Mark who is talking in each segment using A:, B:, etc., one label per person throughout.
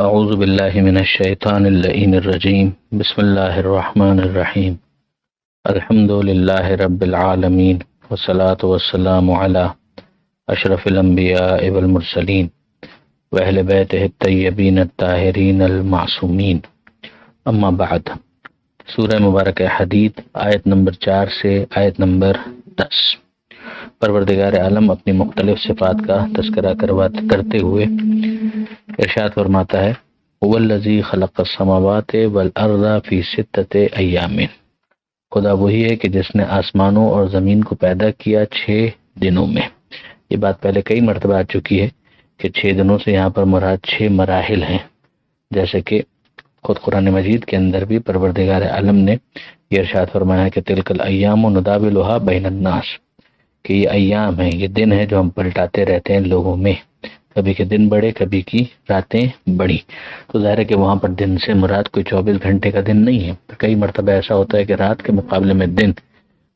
A: اعوذ باللہ من الشیطان اللعین الرجیم بسم اللہ الرحمن الرحیم الحمد للہ رب العالمین والصلاة والسلام علی اشرف الانبیاء والمرسلین واہل بیتہ الطیبین الطاہرین المعصومین اما بعد۔ سورہ مبارکہ حدید آیت نمبر 4 سے آیت نمبر 10۔ پروردگار عالم اپنی مختلف صفات کا تذکرہ کرتے ہوئے ارشاد فرماتا ہے هو الذی خلق السماوات والارض فی 6 ایام۔ خدا وہی ہے کہ جس نے آسمانوں اور زمین کو پیدا کیا 6 دنوں میں۔ یہ بات پہلے کئی مرتبہ آ چکی ہے کہ 6 دنوں سے یہاں پر مراد 6 مراحل ہیں، جیسے کہ خود قرآن مجید کے اندر بھی پروردگار عالم نے یہ ارشاد فرمایا کہ تلک الایام نداولها بین الناس، کہ یہ ایام ہیں، یہ دن ہیں جو ہم پلٹاتے رہتے ہیں لوگوں میں، کبھی کے دن بڑے کبھی کی راتیں بڑی۔ تو ظاہر ہے کہ وہاں پر دن سے مراد کوئی 24 گھنٹے کا دن نہیں ہے۔ کئی مرتبہ ایسا ہوتا ہے کہ رات کے مقابلے میں دن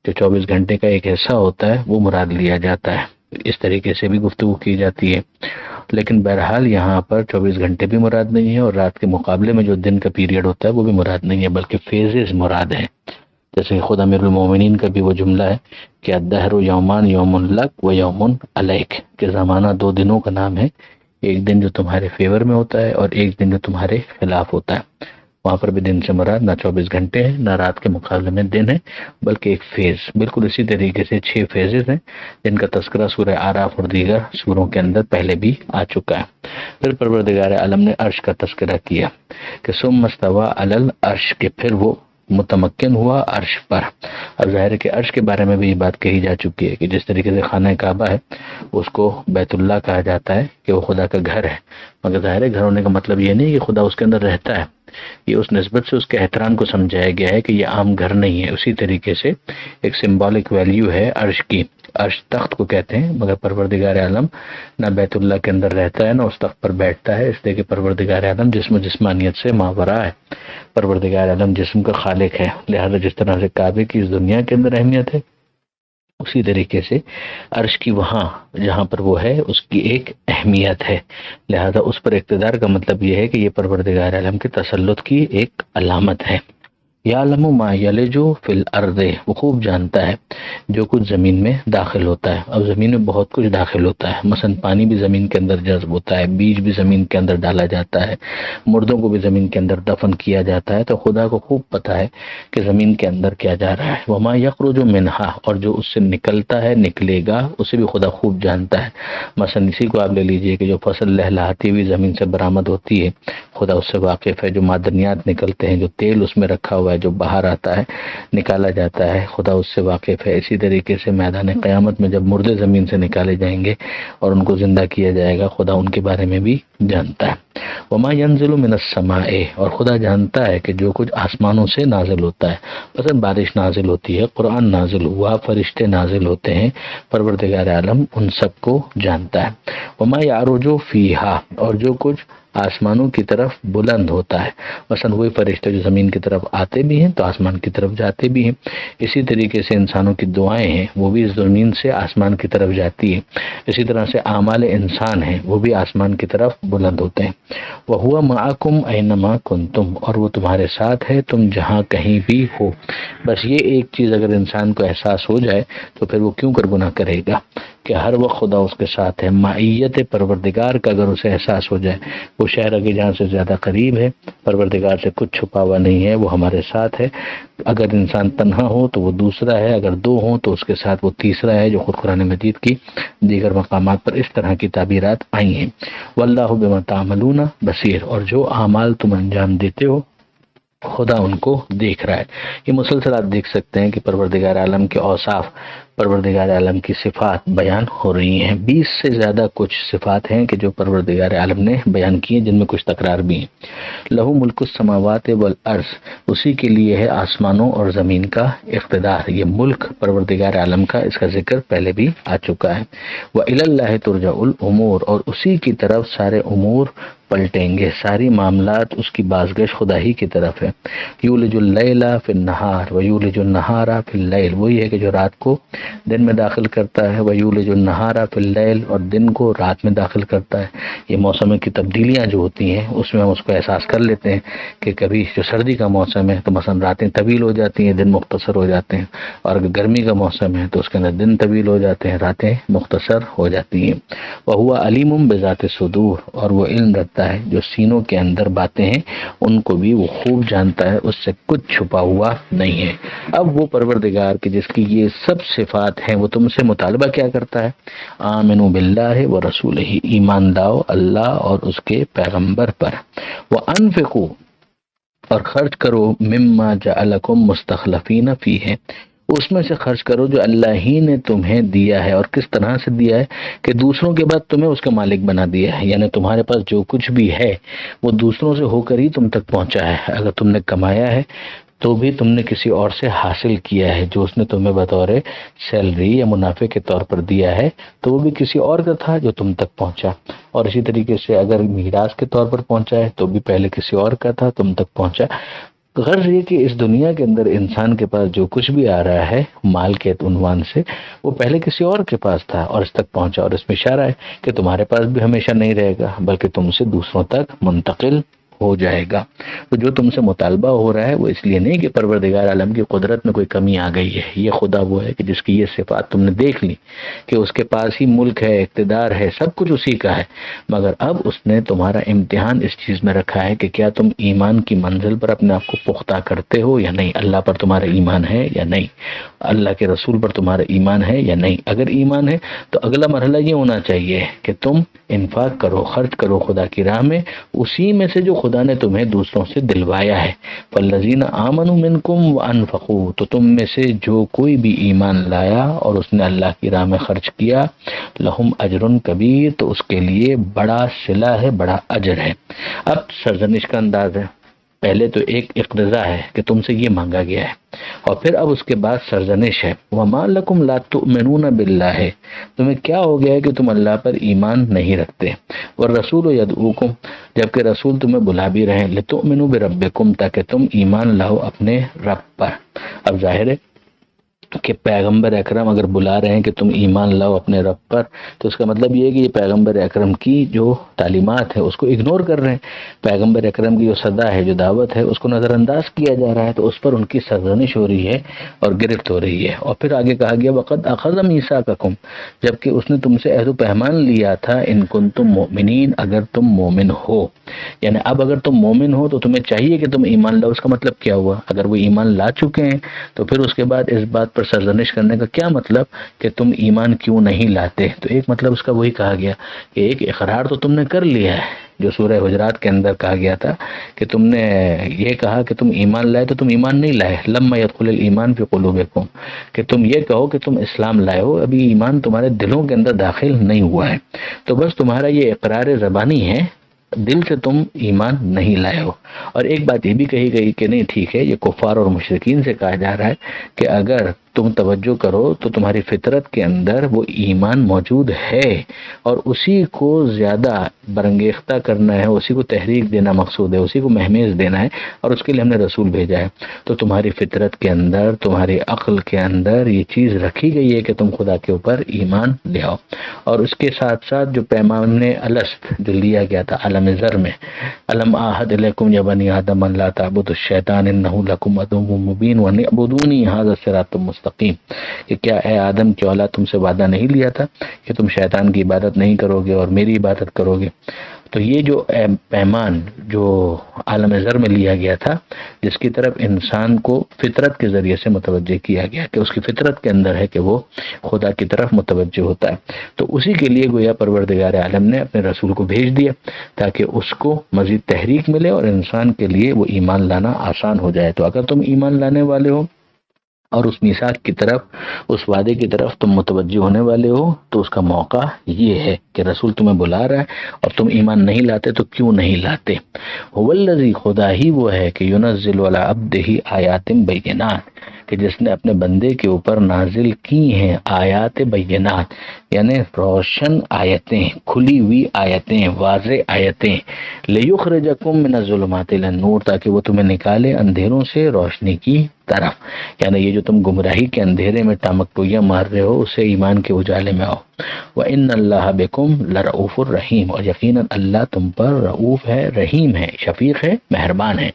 A: جو 24 گھنٹے کا ایک حصہ ہوتا ہے وہ مراد لیا جاتا ہے، اس طریقے سے بھی گفتگو کی جاتی ہے۔ لیکن بہرحال یہاں پر 24 گھنٹے بھی مراد نہیں ہے، اور رات کے مقابلے میں جو دن کا پیریڈ ہوتا ہے وہ بھی مراد نہیں ہے، بلکہ فیزز مراد ہیں۔ جیسے کہ خود امیر المومنین کا بھی وہ جملہ ہے کہ الدہر یومان یوم لک و یوم علیک، کہ زمانہ 2 دنوں کا نام ہے، ایک دن جو تمہارے فیور میں ہوتا ہے اور ایک دن جو تمہارے خلاف ہوتا ہے۔ وہاں پر بھی دن سے مراد نہ 24 گھنٹے ہیں نہ رات کے مقابلے میں دن ہے، بلکہ ایک فیز۔ بالکل اسی طریقے سے 6 فیزز ہیں جن کا تذکرہ سورہ اعراف اور دیگر سوروں کے اندر پہلے بھی آ چکا ہے۔ پھر پروردگار عالم نے عرش کا تذکرہ کیا کہ ثم استوى علی العرش، کہ پھر وہ متمکن ہوا عرش پر۔ اب ظاہر ہے کہ عرش کے بارے میں بھی یہ بات کہی جا چکی ہے کہ جس طریقے سے خانہ کعبہ ہے اس کو بیت اللہ کہا جاتا ہے کہ وہ خدا کا گھر ہے، مگر ظاہر ہے گھر ہونے کا مطلب یہ نہیں کہ خدا اس کے اندر رہتا ہے، یہ اس نسبت سے اس کے احترام کو سمجھایا گیا ہے کہ یہ عام گھر نہیں ہے۔ اسی طریقے سے ایک سمبولک ویلیو ہے عرش کی، عرش تخت کو کہتے ہیں، مگر پروردگار عالم نہ بیت اللہ کے اندر رہتا ہے نہ اس تخت پر بیٹھتا ہے، اس لیے کہ پروردگار عالم جسم و جسمانیت سے ماورا ہے، پروردگار عالم جسم کا خالق ہے۔ لہذا جس طرح سے کعبے کی اس دنیا کے اندر اہمیت ہے، اسی طریقے سے عرش کی وہاں جہاں پر وہ ہے اس کی ایک اہمیت ہے۔ لہذا اس پر اقتدار کا مطلب یہ ہے کہ یہ پروردگار عالم کے تسلط کی ایک علامت ہے۔ یعلم ما یلج فی الارض، وہ خوب جانتا ہے جو کچھ زمین میں داخل ہوتا ہے۔ اب زمین میں بہت کچھ داخل ہوتا ہے، مثلا پانی بھی زمین کے اندر جذب ہوتا ہے، بیج بھی زمین کے اندر ڈالا جاتا ہے، مردوں کو بھی زمین کے اندر دفن کیا جاتا ہے، تو خدا کو خوب پتہ ہے کہ زمین کے اندر کیا جا رہا ہے۔ وما یخرج منہا، اور جو اس سے نکلتا ہے نکلے گا اسے بھی خدا خوب جانتا ہے۔ مثلا اسی کو آپ لے لیجئے کہ جو فصل لہلہاتی ہوئی زمین سے برآمد ہوتی ہے خدا اس سے واقف ہے، جو معدنیات نکلتے ہیں، جو تیل اس میں رکھا ہوا ہے جو باہر آتا ہے نکالا جاتا ہے، خدا اس سے واقف ہے۔ اسی طریقے سے میدان قیامت میں جب مردے زمین سے نکالے جائیں گے اور ان کو زندہ کیا جائے گا، خدا ان کے بارے میں بھی جانتا ہے۔ وما ينزل من السماء، اور خدا جانتا ہے کہ جو کچھ آسمانوں سے نازل ہوتا ہے، مثلا بارش نازل ہوتی ہے، قرآن نازل ہوا، فرشتے نازل ہوتے ہیں، پروردگار عالم ان سب کو جانتا ہے۔ وما يعرج فيها، اور جو کچھ آسمانوں کی طرف بلند ہوتا ہے، مثلا وہی فرشتے جو زمین کی طرف آتے بھی ہیں تو آسمان کی طرف جاتے بھی ہیں۔ اسی طریقے سے انسانوں کی دعائیں ہیں وہ بھی زمین سے آسمان کی طرف جاتی ہیں، اسی طرح سے اعمال انسان ہیں وہ بھی آسمان کی طرف بلند ہوتے ہیں۔ وَهُوَ مَعَكُمْ أَيْنَمَا كُنْتُمْ، اور وہ تمہارے ساتھ ہے تم جہاں کہیں بھی ہو۔ بس یہ ایک چیز اگر انسان کو احساس ہو جائے تو پھر وہ کیوں کر گناہ کرے گا، کہ ہر وقت خدا اس کے ساتھ ہے۔ معیت پروردگار کا اگر اسے احساس ہو جائے، وہ شہر کی جان سے زیادہ قریب ہے، پروردگار سے کچھ چھپا ہوا نہیں ہے، وہ ہمارے ساتھ ہے۔ اگر انسان تنہا ہو تو وہ دوسرا ہے، اگر 2 ہوں تو اس کے ساتھ وہ تیسرا ہے، جو خود قرآن مجید کی دیگر مقامات پر اس طرح کی تعبیرات آئی ہیں۔ واللہ بما تعملون بصیر، اور جو اعمال تم انجام دیتے ہو خدا ان کو دیکھ رہا ہے۔ یہ مسلسل آپ دیکھ سکتے ہیں کہ پروردگار عالم کے اوصاف، پروردگار عالم کی صفات بیان ہو رہی ہیں۔ 20 سے زیادہ کچھ صفات ہیں کہ جو پروردگار عالم نے بیان کی ہیں، جن میں کچھ تکرار بھی ہیں۔ لہو ملک السماوات والارض، اسی کے لیے ہے آسمانوں اور زمین کا اقتدار۔ یہ ملک پروردگار عالم کا، اس کا ذکر پہلے بھی آ چکا ہے۔ وَإِلَى اللَّهِ تُرْجَعُ الْأُمُورُ، اور اسی کی طرف سارے امور پلٹیں گے، ساری معاملات اس کی بازگشت خدا ہی کی طرف ہے۔ یولج اللیل فی النہار ویولج النہار فی اللیل، وہی ہے کہ جو رات کو دن میں داخل کرتا ہے، ویولج النہار فی اللیل، اور دن کو رات میں داخل کرتا ہے۔ یہ موسم کی تبدیلیاں جو ہوتی ہیں اس میں ہم اس کو احساس کر لیتے ہیں کہ کبھی جو سردی کا موسم ہے تو مثلا راتیں طویل ہو جاتی ہیں، دن مختصر ہو جاتے ہیں، اور اگر گرمی کا موسم ہے تو اس کے اندر دن طویل ہو جاتے ہیں، راتیں مختصر ہو جاتی ہیں۔ وَهُوَ عَلِيمٌ بِذَاتِ الصُّدُورِ، اور وہ علم رکھتا ہے جو سینوں کے اندر باتیں ہیں ان کو بھی وہ خوب جانتا ہے، اس سے کچھ چھپا ہوا نہیں ہے۔ اب وہ پروردگار کہ جس کی یہ سب صفات ہیں وہ تم سے مطالبہ کیا کرتا ہے؟ آمنوا باللہ ورسولہ، ایمان لاؤ اللہ اور اس کے پیغمبر پر، وانفقوا، اور خرچ کرو، مما جعلکم مستخلفین فیہ، اس میں سے خرچ کرو جو اللہ ہی نے تمہیں دیا ہے۔ اور کس طرح سے دیا ہے؟ کہ دوسروں کے بعد تمہیں اس کا مالک بنا دیا ہے، یعنی تمہارے پاس جو کچھ بھی ہے وہ دوسروں سے ہو کر ہی تم تک پہنچا ہے۔ اگر تم نے کمایا ہے تو بھی تم نے کسی اور سے حاصل کیا ہے، جو اس نے تمہیں بطور سیلری یا منافع کے طور پر دیا ہے تو وہ بھی کسی اور کا تھا جو تم تک پہنچا۔ اور اسی طریقے سے اگر میراث کے طور پر پہنچا ہے تو بھی پہلے کسی اور کا تھا، تم تک پہنچا۔ غرض یہ کہ اس دنیا کے اندر انسان کے پاس جو کچھ بھی آ رہا ہے مال کے عنوان سے، وہ پہلے کسی اور کے پاس تھا اور اس تک پہنچا، اور اس میں اشارہ ہے کہ تمہارے پاس بھی ہمیشہ نہیں رہے گا بلکہ تم سے دوسروں تک منتقل ہو جائے گا۔ تو جو تم سے مطالبہ ہو رہا ہے وہ اس لیے نہیں کہ پروردگار عالم کی قدرت میں کوئی کمی آ گئی ہے، یہ خدا وہ ہے کہ جس کی یہ صفات تم نے دیکھ لی کہ اس کے پاس ہی ملک ہے، اقتدار ہے، سب کچھ اسی کا ہے، مگر اب اس نے تمہارا امتحان اس چیز میں رکھا ہے کہ کیا تم ایمان کی منزل پر اپنے آپ کو پختہ کرتے ہو یا نہیں، اللہ پر تمہارا ایمان ہے یا نہیں، اللہ کے رسول پر تمہارا ایمان ہے یا نہیں۔ اگر ایمان ہے تو اگلا مرحلہ یہ ہونا چاہیے کہ تم انفاق کرو، خرچ کرو خدا کی راہ میں، اسی میں سے جو خدا نے تمہیں دوسروں سے دلوایا ہے۔ فالذین آمنوا منکم وانفقوا، تو تم میں سے جو کوئی بھی ایمان لایا اور اس نے اللہ کی راہ میں خرچ کیا، لہم اجر کبیر، تو اس کے لیے بڑا صلہ ہے، بڑا اجر ہے۔ اب سرزنش کا انداز ہے، پہلے تو ایک اقتضا ہے کہ تم سے یہ مانگا گیا ہے، اور پھر اب اس کے بعد سرزنش ہے۔ وَمَا لَكُمْ لَا تُؤْمِنُونَ بِاللَّهِ، تمہیں کیا ہو گیا ہے کہ تم اللہ پر ایمان نہیں رکھتے، وَالرَّسُولُ يَدْعُوكُمْ، جبکہ رسول تمہیں بلا بھی رہے ہیں، لِتُؤْمِنُوا بِرَبِّكُمْ، تاکہ تم ایمان لاؤ اپنے رب پر۔ اب ظاہر ہے کہ پیغمبر اکرم اگر بلا رہے ہیں کہ تم ایمان لاؤ اپنے رب پر، تو اس کا مطلب یہ ہے کہ یہ پیغمبر اکرم کی جو تعلیمات ہے اس کو اگنور کر رہے ہیں، پیغمبر اکرم کی جو صدا ہے، جو دعوت ہے، اس کو نظر انداز کیا جا رہا ہے، تو اس پر ان کی سرزنش ہو رہی ہے اور گرفت ہو رہی ہے۔ اور پھر آگے کہا گیا وَقَدْ أَخَذَ مِيثَاقَكُمْ، جبکہ اس نے تم سے عہد و پیمان لیا تھا، ان کنتم مؤمنین، اگر تم مومن ہو، یعنی اب اگر تم مومن ہو تو تمہیں چاہیے کہ تم ایمان لاؤ۔ اس کا مطلب کیا ہوا؟ اگر وہ ایمان لا چکے ہیں تو پھر اس کے بعد اس بات پر سرزنش کرنے کا کیا مطلب کہ تم ایمان کیوں نہیں لاتے؟ تو ایک مطلب اس کا وہی کہا گیا کہ ایک اقرار تو تم نے کر لیا ہے، جو سورہ حجرات کے اندر کہا گیا تھا کہ تم نے یہ کہا کہ تم ایمان لائے تو تم ایمان نہیں لائے، لما يدخل الایمان فی قلوبکم، کہ تم یہ کہو کہ تم اسلام لائے ہو، ابھی ایمان تمہارے دلوں کے اندر داخل نہیں ہوا ہے، تو بس تمہارا یہ اقرار زبانی ہے، دل سے تم ایمان نہیں لائے ہو۔ اور ایک بات یہ بھی کہی گئی کہ نہیں ٹھیک ہے، یہ کفار اور مشرکین سے کہا جا رہا ہے کہ اگر تم توجہ کرو تو تمہاری فطرت کے اندر وہ ایمان موجود ہے، اور اسی کو زیادہ برانگیختہ کرنا ہے، اسی کو تحریک دینا مقصود ہے، اسی کو مہمیز دینا ہے، اور اس کے لیے ہم نے رسول بھیجا ہے۔ تو تمہاری فطرت کے اندر، تمہاری عقل کے اندر یہ چیز رکھی گئی ہے کہ تم خدا کے اوپر ایمان لے آؤ۔ اور اس کے ساتھ ساتھ جو پیمان الست جو لیا گیا تھا عالم ذر میں، الم اعہد الیکم یا بنی آدم ان لا تعبدوا الشیطان انہ لکم عدو مبین وان اعبدونی ھذا صراط مستقیم، کہ کیا اے آدم کی اولاد تم سے وعدہ نہیں لیا تھا کہ تم شیطان کی عبادت نہیں کرو گے اور میری عبادت کرو گے؟ تو یہ جو پیمان جو عالم ذر میں لیا گیا تھا، جس کی طرف انسان کو فطرت کے ذریعے سے متوجہ کیا گیا کہ اس کی فطرت کے اندر ہے کہ وہ خدا کی طرف متوجہ ہوتا ہے، تو اسی کے لیے گویا پروردگار عالم نے اپنے رسول کو بھیج دیا تاکہ اس کو مزید تحریک ملے اور انسان کے لیے وہ ایمان لانا آسان ہو جائے۔ تو اگر تم ایمان لانے والے ہو اور اس میثاق کی طرف، اس وعدے کی طرف تم متوجہ ہونے والے ہو، تو اس کا موقع یہ ہے کہ رسول تمہیں بلا رہا ہے اور تم ایمان نہیں لاتے، تو کیوں نہیں لاتے؟ هو الذی، خدا ہی وہ ہے کہ ينزل علی عبدہ آیات بینات، کہ جس نے اپنے بندے کے اوپر نازل کی ہیں آیات بینات، یعنی روشن آیتیں، کھلی ہوئی آیتیں، واضح آیتیں، لیخرجکم من الظلمات الی النور، تاکہ وہ تمہیں نکالے اندھیروں سے روشنی کی طرف، یعنی یہ جو تم گمراہی کے اندھیرے میں ٹامک ٹوئیاں مار رہے ہو اسے ایمان کے اجالے میں آؤ۔ وَإِنَّ اللَّهَ بِكُمْ لَرَؤُوفٌ الرحیم، اور یقیناً اللہ تم پر رؤوف ہے، رحیم ہے، شفیق ہے، مہربان ہے۔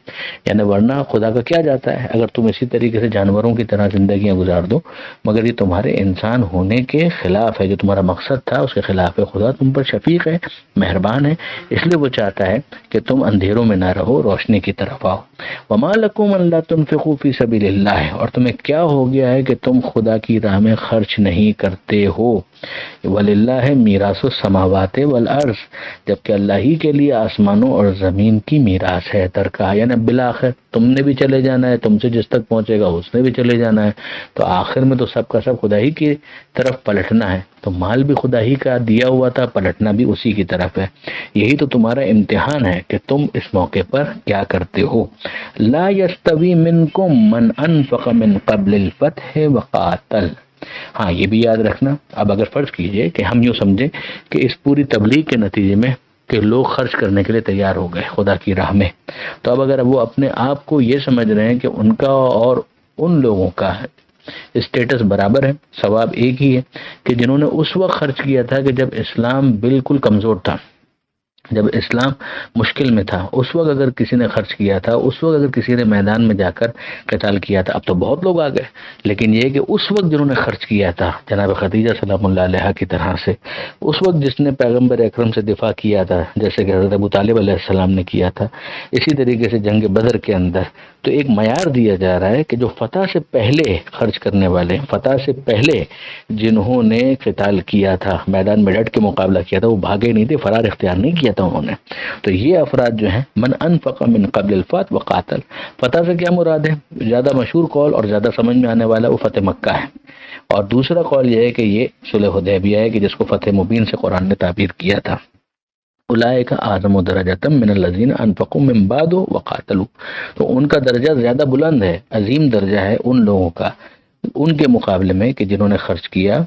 A: یعنی ورنہ خدا کا کیا جاتا ہے اگر تم اسی طریقے سے جانوروں کی طرح زندگیاں گزار دو، مگر یہ تمہارے انسان ہونے کے خلاف ہے، جو تمہارا مقصد تھا اس کے خلاف ہے۔ خدا تم پر شفیق ہے، مہربان ہے، اس لیے وہ چاہتا ہے کہ تم اندھیروں میں نہ رہو، روشنی کی طرف آؤ۔ وَمَا لَكُمْ أَلَّا تُنْفِقُوا فِي سَبِيلِ اللَّهِ، اور تمہیں کیا ہو گیا ہے کہ تم خدا کی راہ میں خرچ نہیں کرتے ہو۔ وَلِلَّهِ مِيرَاثُ السَّمَاوَاتِ وَالْأَرْضِ، جبکہ اللہ ہی کے لیے آسمانوں اور زمین کی میراث ہے، ترکہ، یعنی بالآخر تم نے بھی چلے جانا ہے، تم سے جس تک پہنچے گا اس نے بھی چلے جانا ہے، تو آخر میں تو سب کا سب خدا ہی کی طرف پلٹنا ہے۔ تو مال بھی خدا ہی کا دیا ہوا تھا، پلٹنا بھی اسی کی طرف ہے۔ یہی تو تمہارا امتحان ہے کہ تم اس موقع پر کیا کرتے ہو۔ لا يستوی منکم من انفق من قبل الفتح وقاتل، ہاں یہ بھی یاد رکھنا۔ اب اگر فرض کیجئے کہ ہم یوں سمجھیں کہ اس پوری تبلیغ کے نتیجے میں کہ لوگ خرچ کرنے کے لیے تیار ہو گئے خدا کی راہ میں، تو اب اگر وہ اپنے آپ کو یہ سمجھ رہے ہیں کہ ان کا اور ان لوگوں کا اسٹیٹس برابر ہے، ثواب ایک ہی ہے، کہ جنہوں نے اس وقت خرچ کیا تھا کہ جب اسلام بالکل کمزور تھا، جب اسلام مشکل میں تھا، اس وقت اگر کسی نے خرچ کیا تھا، اس وقت اگر کسی نے میدان میں جا کر قتال کیا تھا، اب تو بہت لوگ آ گئے، لیکن یہ کہ اس وقت جنہوں نے خرچ کیا تھا جناب خدیجہ سلام اللہ علیہا کی طرح سے، اس وقت جس نے پیغمبر اکرم سے دفاع کیا تھا جیسے کہ حضرت ابو طالب علیہ السلام نے کیا تھا، اسی طریقے سے جنگ بدر کے اندر تو ایک معیار دیا جا رہا ہے کہ جو فتح سے پہلے خرچ کرنے والے، فتح سے پہلے جنہوں نے قتال کیا تھا، میدان میں ڈٹ کے مقابلہ کیا تھا، وہ بھاگے نہیں تھے، فرار اختیار نہیں کیا تھا انہوں نے، تو یہ افراد جو ہیں من انفق من قبل الفتح وقاتل، فتح سے کیا مراد ہے؟ زیادہ مشہور قول اور زیادہ سمجھ میں آنے والا وہ فتح مکہ ہے، اور دوسرا قول یہ ہے کہ یہ صلح حدیبیہ ہے کہ جس کو فتح مبین سے قرآن نے تعبیر کیا تھا۔ اولئک اعظم درجۃ من الذین انفقوا من بعد وقاتلوا، تو ان کا درجہ زیادہ بلند ہے، عظیم درجہ ہے ان لوگوں کا، ان کے مقابلے میں کہ جنہوں نے خرچ کیا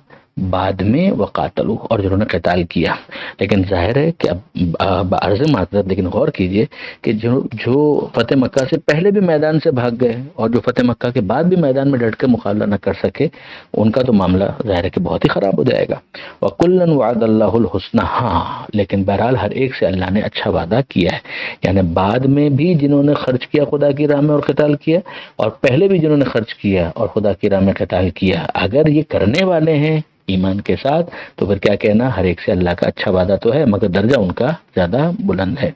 A: بعد میں وقاتلوا، اور جنہوں نے قتال کیا۔ لیکن ظاہر ہے کہ اب عرض معذرت، لیکن غور کیجئے کہ جو فتح مکہ سے پہلے بھی میدان سے بھاگ گئے اور جو فتح مکہ کے بعد بھی میدان میں ڈٹ کے مقابلہ نہ کر سکے، ان کا تو معاملہ ظاہر ہے کہ بہت ہی خراب ہو جائے گا۔ وَكُلًّا وَعَدَ اللَّهُ الْحُسْنَى، ہاں لیکن بہرحال ہر ایک سے اللہ نے اچھا وعدہ کیا ہے، یعنی بعد میں بھی جنہوں نے خرچ کیا خدا کی راہ میں اور قتال کیا، اور پہلے بھی جنہوں نے خرچ کیا اور خدا کی راہ میں قتال کیا، اگر یہ کرنے والے ہیں ایمان کے ساتھ تو پھر کیا کہنا، ہر ایک سے اللہ کا اچھا وعدہ تو ہے مگر درجہ ان کا زیادہ بلند ہے۔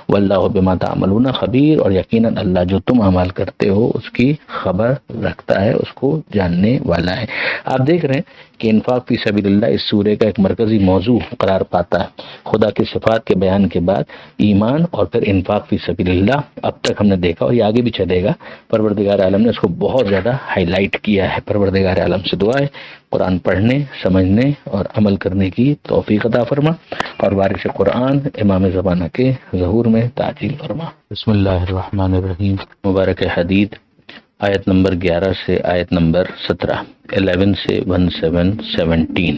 A: واللہ بما تعملون خبیر، اور یقیناً اللہ جو تم اعمال کرتے ہو اس کی خبر رکھتا ہے، اس کو جاننے والا ہے۔ آپ دیکھ رہے ہیں کہ انفاق فی سبیل اللہ اس سورے کا ایک مرکزی موضوع قرار پاتا ہے۔ خدا کی صفات کے بیان کے بعد ایمان اور پھر انفاق فی سبیل اللہ، اب تک ہم نے دیکھا اور یہ آگے بھی چلے گا، پروردگار عالم نے اس کو بہت زیادہ ہائی لائٹ کیا ہے۔ پروردگار عالم سے دعا ہے قرآن پڑھنے، سمجھنے اور عمل کرنے کی توفیق عطا فرما، اور وارث قرآن امام زمانہ کے ظہور میں تعجیل فرما۔ بسم اللہ الرحمن الرحیم۔ مبارک حدید آیت نمبر 11 سے آیت نمبر 17، 11 سے 17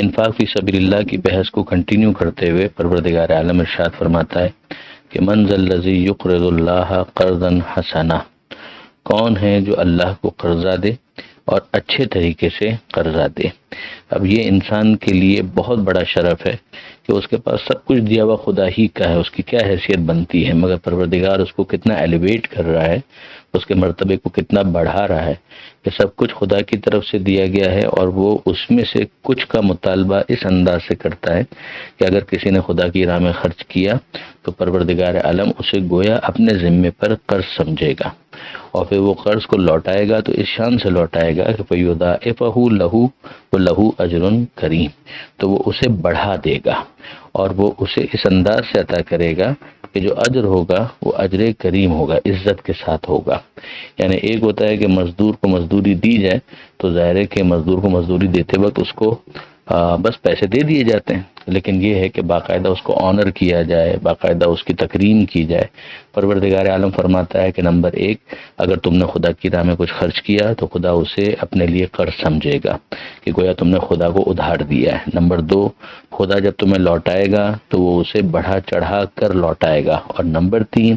A: انفاق فی سبیل اللہ کی بحث کو کنٹینیو کرتے ہوئے پروردگار عالم ارشاد فرماتا ہے کہ من ذا الذی یقرض اللہ قرضا حسنا، کون ہے جو اللہ کو قرضہ دے اور اچھے طریقے سے قرضہ دے۔ اب یہ انسان کے لیے بہت بڑا شرف ہے کہ اس کے پاس سب کچھ دیا ہوا خدا ہی کا ہے، اس کی کیا حیثیت بنتی ہے، مگر پروردگار اس کو کتنا ایلیویٹ کر رہا ہے، اس کے مرتبے کو کتنا بڑھا رہا ہے کہ سب کچھ خدا کی طرف سے دیا گیا ہے، اور وہ اس میں سے کچھ کا مطالبہ اس انداز سے کرتا ہے کہ اگر کسی نے خدا کی راہ میں خرچ کیا تو پروردگار عالم اسے گویا اپنے ذمے پر قرض سمجھے گا، اور پھر وہ قرض کو لوٹائے گا تو اس شان سے لوٹائے گا کہ فَيُضَاعِفَهُ لَهُ وَلَهُ أَجْرٌ کریم، تو وہ اسے بڑھا دے گا اور وہ اسے اس انداز سے عطا کرے گا کہ جو اجر ہوگا وہ اجر کریم ہوگا، عزت کے ساتھ ہوگا۔ یعنی ایک ہوتا ہے کہ مزدور کو مزدوری دی جائے تو ظاہر ہے کہ مزدور کو مزدوری دیتے وقت اس کو بس پیسے دے دیے جاتے ہیں، لیکن یہ ہے کہ باقاعدہ اس کو آنر کیا جائے، باقاعدہ اس کی تکریم کی جائے۔ پروردگار عالم فرماتا ہے کہ نمبر 1، اگر تم نے خدا کی راہ میں کچھ خرچ کیا تو خدا اسے اپنے لیے قرض سمجھے گا کہ گویا تم نے خدا کو ادھار دیا ہے۔ نمبر 2، خدا جب تمہیں لوٹائے گا تو وہ اسے بڑھا چڑھا کر لوٹائے گا۔ اور نمبر 3،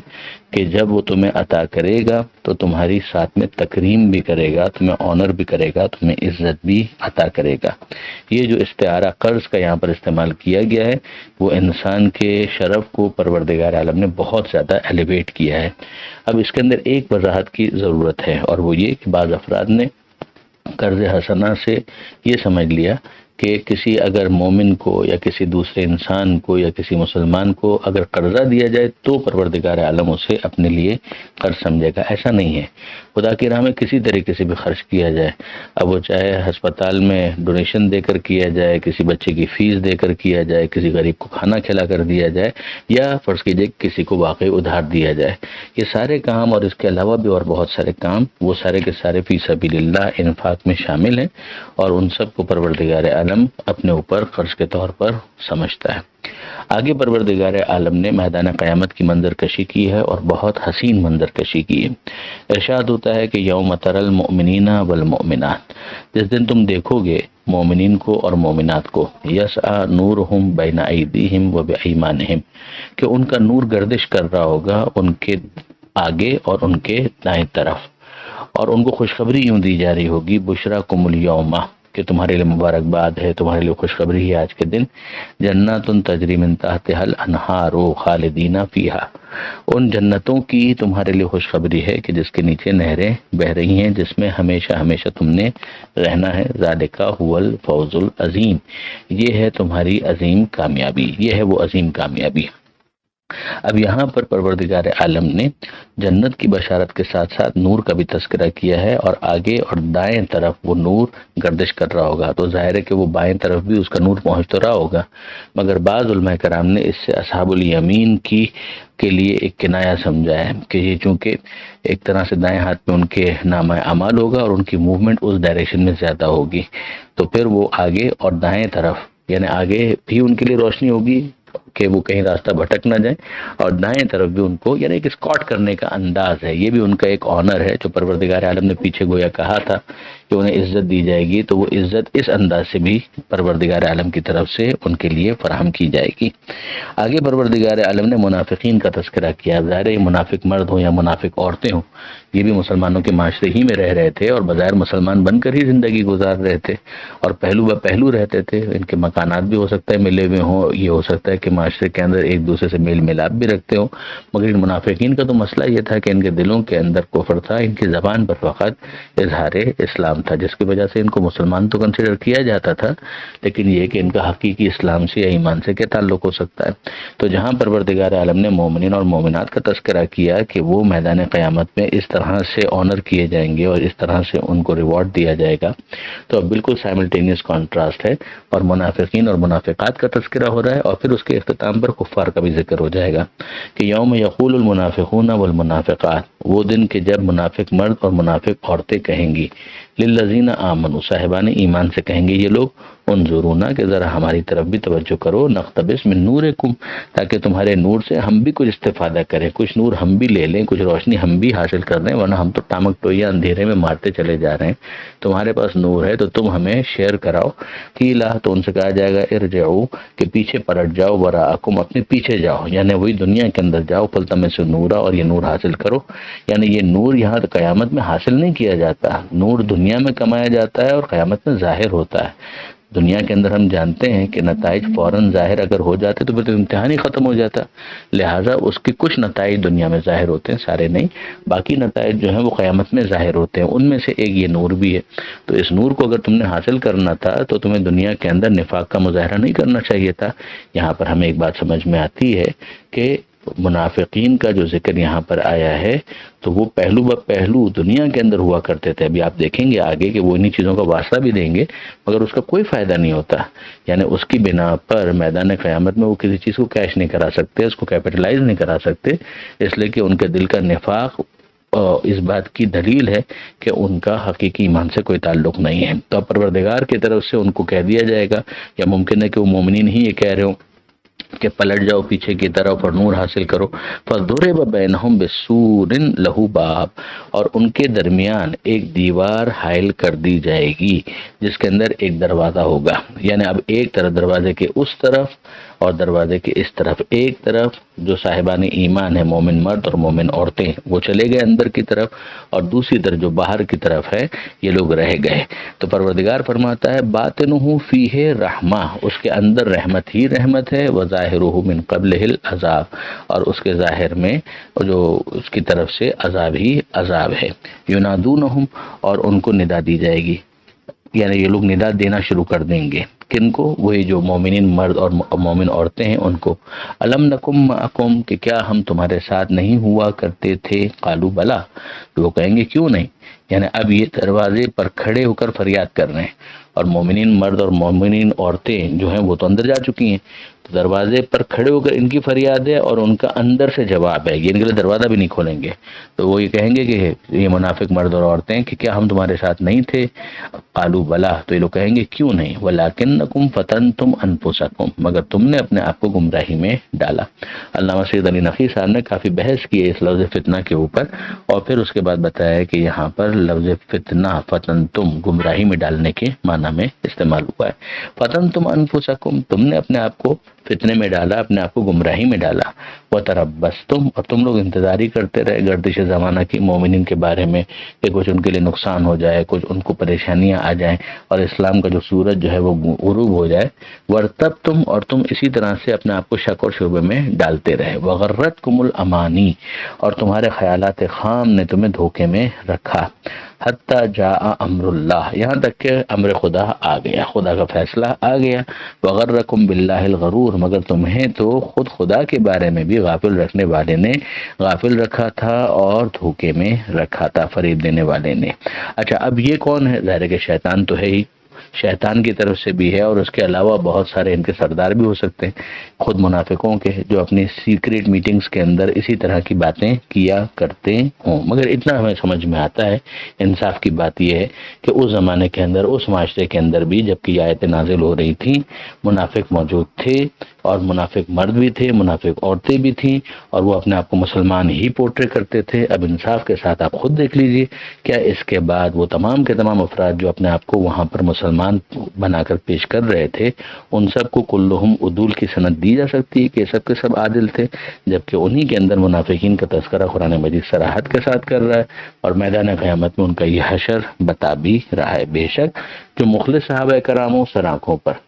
A: کہ جب وہ تمہیں عطا کرے گا تو تمہاری ساتھ میں تکریم بھی کرے گا، تمہیں آنر بھی کرے گا، تمہیں عزت بھی عطا کرے گا۔ یہ جو استعارہ قرض کا یہاں پر استعمال کیا گیا ہے وہ انسان کے شرف کو پروردگار عالم نے بہت زیادہ ایلیویٹ کیا ہے۔ اب اس کے اندر ایک وضاحت کی ضرورت ہے، اور وہ یہ کہ بعض افراد نے قرض حسنہ سے یہ سمجھ لیا کہ کسی اگر مومن کو یا کسی دوسرے انسان کو یا کسی مسلمان کو اگر قرضہ دیا جائے تو پروردگار عالم اسے اپنے لیے قرض سمجھے گا۔ ایسا نہیں ہے۔ خدا کی راہ میں کسی طریقے سے بھی خرچ کیا جائے، اب وہ چاہے ہسپتال میں ڈونیشن دے کر کیا جائے، کسی بچے کی فیس دے کر کیا جائے، کسی غریب کو کھانا کھلا کر دیا جائے، یا فرض کیجئے کسی کو واقعی ادھار دیا جائے، یہ سارے کام اور اس کے علاوہ بھی اور بہت سارے کام وہ سارے کے سارے فی سبیل اللہ انفاق میں شامل ہیں، اور ان سب کو پروردگار عالم اپنے اوپر قرض کے طور پر سمجھتا ہے۔ آگے پروردگار عالم نے میدان قیامت کی منظر کشی کی ہے، اور بہت حسین منظر کشی کی ہے۔ ارشاد ہوتا ہے کہ یوم تری المؤمنین والمؤمنات، جس دن تم دیکھو گے مومنین کو اور مومنات کو، یسعی نورہم بین ایدیہم وبایمانہم، کہ ان کا نور گردش کر رہا ہوگا ان کے آگے اور ان کے دائیں طرف، اور ان کو خوشخبری یوں دی جا رہی ہوگی، بشراکم الیوم، کہ تمہارے لیے مبارکباد ہے، تمہارے لیے خوشخبری ہے آج کے دن، جنات تجری من تحتها الانہار خالدین فیہا، ان جنتوں کی تمہارے لیے خوشخبری ہے کہ جس کے نیچے نہریں بہہ رہی ہیں، جس میں ہمیشہ ہمیشہ تم نے رہنا ہے۔ ذالک هو الفوز العظیم، یہ ہے تمہاری عظیم کامیابی، یہ ہے وہ عظیم کامیابی۔ اب یہاں پر پروردگار عالم نے جنت کی بشارت کے ساتھ ساتھ نور کا بھی تذکرہ کیا ہے، اور آگے اور دائیں طرف وہ نور گردش کر رہا ہوگا، تو ظاہر ہے کہ وہ بائیں طرف بھی اس کا نور پہنچ تو رہا ہوگا، مگر بعض علماء کرام نے اس سے اصحاب الیمین کے لیے ایک کنایہ سمجھا ہے کہ یہ چونکہ ایک طرح سے دائیں ہاتھ میں ان کے نامہ اعمال ہوگا اور ان کی موومنٹ اس ڈائریکشن میں زیادہ ہوگی، تو پھر وہ آگے اور دائیں طرف، یعنی آگے بھی ان کے لیے روشنی ہوگی کہ وہ کہیں راستہ بھٹک نہ جائیں، اور دائیں طرف بھی ان کو، یعنی ایک اسکاٹ کرنے کا انداز ہے، یہ بھی ان کا ایک آنر ہے جو پروردگار عالم نے پیچھے گویا کہا تھا کہ انہیں عزت دی جائے گی، تو وہ عزت اس انداز سے بھی پروردگار عالم کی طرف سے ان کے لیے فراہم کی جائے گی۔ آگے پروردگار عالم نے منافقین کا تذکرہ کیا۔ ظاہر ہے منافق مرد ہوں یا منافق عورتیں ہوں، یہ بھی مسلمانوں کے معاشرے ہی میں رہ رہے تھے اور بظاہر مسلمان بن کر ہی زندگی گزار رہے تھے، اور پہلو بہ پہلو رہتے تھے، ان کے مکانات بھی ہو سکتا ہے ملے ہوئے ہوں، یہ ہو سکتا ہے کہ معاشرے کے اندر ایک دوسرے سے میل ملاپ بھی رکھتے ہوں، مگر ان منافقین کا تو مسئلہ یہ تھا کہ ان کے دلوں کے اندر کفر تھا، ان کی زبان پر فقط اظہار اسلام تھا، جس کی وجہ سے ان کو مسلمان تو کنسیڈر کیا جاتا تھا، لیکن یہ کہ ان کا حقیقی اسلام سے یا ایمان سے کیا تعلق ہو سکتا ہے۔ تو جہاں پروردگار عالم نے مومنین اور مومنات کا تذکرہ کیا کہ وہ میدان قیامت میں اس طرح سے آنر کیے جائیں گے اور اس طرح سے ان کو ریوارڈ دیا جائے گا، تو اب بالکل سائملٹینیس کانٹراسٹ ہے، اور منافقین اور منافقات کا تذکرہ ہو رہا ہے، اور پھر اس کے اختتام پر کفار کا بھی ذکر ہو جائے گا کہ یوم یقول المنافقون والمنافقات، وہ دن کہ جب منافق مرد اور منافق عورتیں کہیں گی، للذین آمنوا، صاحبان ایمان سے کہیں گے یہ لوگ، انظرونا، کہ ذرا ہماری طرف بھی توجہ کرو، نقتبس من نورکم، تاکہ تمہارے نور سے ہم بھی کچھ استفادہ کریں، کچھ نور ہم بھی لے لیں، کچھ روشنی ہم بھی حاصل کر لیں، ورنہ ہم تو ٹامک ٹوئیاں اندھیرے میں مارتے چلے جا رہے ہیں، تمہارے پاس نور ہے تو تم ہمیں شیئر کراؤ۔ قیلا، تو ان سے کہا جائے گا ارجعوا، کہ پیچھے پلٹ جاؤ، وراءکم، اپنے پیچھے جاؤ، یعنی وہی دنیا کے اندر جاؤ، فالتمسوا نورا، اور یہ نور حاصل کرو، یعنی یہ نور یہاں قیامت میں حاصل نہیں کیا جاتا، نور دنیا میں کمایا جاتا ہے اور قیامت میں ظاہر ہوتا ہے۔ دنیا کے اندر ہم جانتے ہیں کہ نتائج فوراً ظاہر اگر ہو جاتے تو پھر تو امتحان ہی ختم ہو جاتا، لہٰذا اس کے کچھ نتائج دنیا میں ظاہر ہوتے ہیں، سارے نہیں، باقی نتائج جو ہیں وہ قیامت میں ظاہر ہوتے ہیں، ان میں سے ایک یہ نور بھی ہے۔ تو اس نور کو اگر تم نے حاصل کرنا تھا تو تمہیں دنیا کے اندر نفاق کا مظاہرہ نہیں کرنا چاہیے تھا۔ یہاں پر ہمیں ایک بات سمجھ میں آتی ہے کہ منافقین کا جو ذکر یہاں پر آیا ہے تو وہ پہلو بہ پہلو دنیا کے اندر ہوا کرتے تھے، ابھی آپ دیکھیں گے آگے کہ وہ انہی چیزوں کا واسطہ بھی دیں گے مگر اس کا کوئی فائدہ نہیں ہوتا، یعنی اس کی بنا پر میدان قیامت میں وہ کسی چیز کو کیش نہیں کرا سکتے، اس کو کیپٹلائز نہیں کرا سکتے، اس لیے کہ ان کے دل کا نفاق اس بات کی دلیل ہے کہ ان کا حقیقی ایمان سے کوئی تعلق نہیں ہے۔ تو پروردگار کی طرف سے ان کو کہہ دیا جائے گا، یا ممکن ہے کہ وہ مومنین ہی یہ کہہ رہے ہوں کہ پلٹ جاؤ پیچھے کی طرف اور نور حاصل کرو۔ فَضُرِبَ بَيْنَهُمْ بِسُورٍ لَهُ بَابٌ، اور ان کے درمیان ایک دیوار حائل کر دی جائے گی جس کے اندر ایک دروازہ ہوگا، یعنی اب ایک طرف دروازے کے اس طرف اور دروازے کے اس طرف، ایک طرف جو صاحبان ایمان ہے، مومن مرد اور مومن عورتیں، وہ چلے گئے اندر کی طرف، اور دوسری طرف جو باہر کی طرف ہے یہ لوگ رہ گئے۔ تو پروردگار فرماتا ہے باطنہ فیہ رحمہ، اس کے اندر رحمت ہی رحمت ہے، وظاہرہ من قبلہ العذاب، اور اس کے ظاہر میں جو اس کی طرف سے عذاب ہی عذاب ہے۔ ینادونہم، اور ان کو ندا دی جائے گی، یعنی یہ لوگ ندا دینا شروع کر دیں گے۔ کن کو؟ وہی جو مومنین مرد اور مومن عورتیں ہیں ان کو۔ الم نکم معکم، کہ کیا ہم تمہارے ساتھ نہیں ہوا کرتے تھے؟ قالوا بلا، وہ کہیں گے کیوں نہیں، یعنی اب یہ دروازے پر کھڑے ہو کر فریاد کر رہے ہیں، اور مومنین مرد اور مومنین عورتیں جو ہیں وہ تو اندر جا چکی ہیں، تو دروازے پر کھڑے ہو کر ان کی فریاد ہے، اور ان کا اندر سے جواب ہے، یہ ان کے لیے دروازہ بھی نہیں کھولیں گے۔ تو وہ یہ کہیں گے کہ یہ منافق مرد اور عورتیں کہ کیا ہم تمہارے ساتھ نہیں تھے؟ قالوا بلا، تو یہ لوگ کہیں گے کیوں نہیں، ولکنکم فتنتم انفسکم، مگر تم نے اپنے آپ کو گمراہی میں ڈالا۔ علامہ سید علی نقی صاحب نے کافی بحث کی ہے اس لفظ فتنہ کے اوپر، اور پھر اس کے بعد بتایا کہ یہاں پر لفظ فتنہ فتنتم گمراہی میں ڈالنے کے معنی میں استعمال ہوا ہے۔ فتنتم انفسکم، تم نے اپنے آپ کو فتنے میں ڈالا، اپنے آپ کو گمراہی میں ڈالا۔ وتربصتم، اور تم لوگ انتظار ہی کرتے رہے گردش زمانہ کی مومنین کے بارے میں کہ کچھ ان کے لیے نقصان ہو جائے، کچھ ان کو پریشانیاں آ جائیں، اور اسلام کا جو سورج جو ہے وہ غروب ہو جائے۔ ورتبتم، اور تم اسی طرح سے اپنے آپ کو شک اور شبہ میں ڈالتے رہے۔ وغرتکم الامانی، اور تمہارے خیالات خام نے تمہیں دھوکے میں رکھا۔ حتی جاء امر اللہ، یہاں تک کہ امر خدا آ گیا، خدا کا فیصلہ آ گیا۔ وغرکم باللہ الغرور، مگر تمہیں تو خود خدا کے بارے میں بھی غافل رکھنے والے نے غافل رکھا تھا اور دھوکے میں رکھا تھا، فریب دینے والے نے۔ اچھا، اب یہ کون ہے؟ ظاہر ہے کہ شیطان تو ہے ہی، شیطان کی طرف سے بھی ہے، اور اس کے علاوہ بہت سارے ان کے سردار بھی ہو سکتے ہیں خود منافقوں کے، جو اپنی سیکریٹ میٹنگز کے اندر اسی طرح کی باتیں کیا کرتے ہوں۔ مگر اتنا ہمیں سمجھ میں آتا ہے، انصاف کی بات یہ ہے کہ اس زمانے کے اندر، اس معاشرے کے اندر بھی جب کہ آیتیں نازل ہو رہی تھیں، منافق موجود تھے، اور منافق مرد بھی تھے، منافق عورتیں بھی تھیں، اور وہ اپنے آپ کو مسلمان ہی پورٹری کرتے تھے۔ اب انصاف کے ساتھ آپ خود دیکھ لیجئے، کیا اس کے بعد وہ تمام کے تمام افراد جو اپنے آپ کو وہاں پر مسلمان بنا کر پیش کر رہے تھے، ان سب کو کلہم عدول کی سند دی جا سکتی ہے کہ سب کے سب عادل تھے؟ جبکہ انہی کے اندر منافقین کا تذکرہ قرآن مجید صراحت کے ساتھ کر رہا ہے، اور میدان قیامت میں ان کا یہ حشر بتا بھی رہا ہے۔ بے شک جو مخلص صحابہ کرام ہوں سر آنکھوں پر،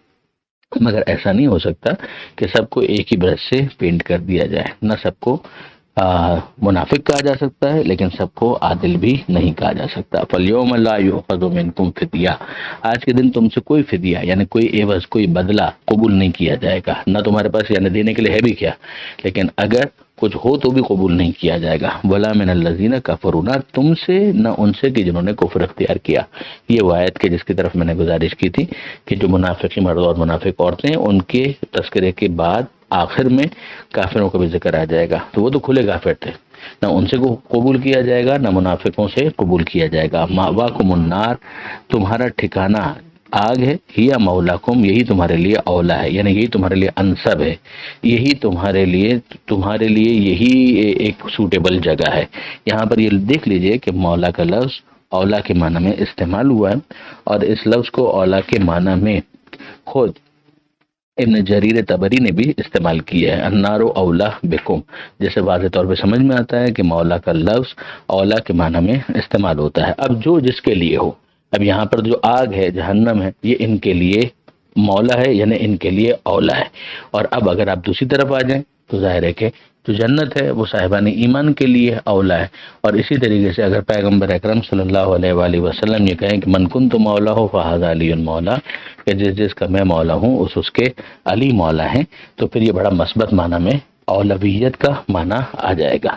A: مگر ایسا نہیں ہو سکتا کہ سب کو ایک ہی برش سے پینٹ کر دیا جائے، نہ سب کو منافق کہا جا سکتا ہے، لیکن سب کو عادل بھی نہیں کہا جا سکتا۔ فَالْيَوْمَ لَا يُؤْخَذُ مِنْكُمْ فِدْيَةٌ، آج کے دن تم سے کوئی فدیہ یعنی کوئی عوض، کوئی بدلہ قبول نہیں کیا جائے گا، نہ تمہارے پاس یعنی دینے کے لیے ہے بھی کیا، لیکن اگر کچھ ہو تو بھی قبول نہیں کیا جائے گا۔ وَلَا مِنَ الَّذِينَ كَفَرُوا، نہ تم سے نہ ان سے کہ جنہوں نے کفر اختیار کیا۔ یہ وہ آیت کے جس کی طرف میں نے گزارش کی تھی کہ جو منافقی مرد اور منافق عورتیں، ان کے تذکرے کے بعد آخر میں کافروں کا بھی ذکر آ جائے گا، تو وہ تو کھلے کافر تھے، نہ ان سے قبول کیا جائے گا نہ منافقوں سے قبول کیا جائے گا۔ مأواکم النار، تمہارا ٹھکانہ آگ ہے، ہی مولاکم، یہی تمہارے لیے اولا ہے، یعنی یہی تمہارے لیے انسب ہے، یہی تمہارے لیے یہی ایک سوٹیبل جگہ ہے۔ یہاں پر یہ دیکھ لیجئے کہ مولا کا لفظ اولا کے معنی میں استعمال ہوا ہے، اور اس لفظ کو اولا کے معنی میں خود ابن جریر طبری نے بھی استعمال کیا ہے، النار اولا بکم، جیسے واضح طور پہ سمجھ میں آتا ہے کہ مولا کا لفظ اولا کے معنی میں استعمال ہوتا ہے۔ اب جو جس کے لیے ہو، اب یہاں پر جو آگ ہے، جہنم ہے، یہ ان کے لیے مولا ہے، یعنی ان کے لیے اولا ہے۔ اور اب اگر آپ دوسری طرف آ جائیں تو ظاہر ہے کہ جو جنت ہے وہ صاحبان ایمان کے لیے اولا ہے۔ اور اسی طریقے سے اگر پیغمبر اکرم صلی اللہ علیہ وآلہ وسلم یہ کہیں کہ من کنت مولا ہو فہذا علی مولا، کہ جس کا میں مولا ہوں اس کے علی مولا ہیں، تو پھر یہ بڑا مثبت معنی میں اولویت کا معنی آ جائے گا۔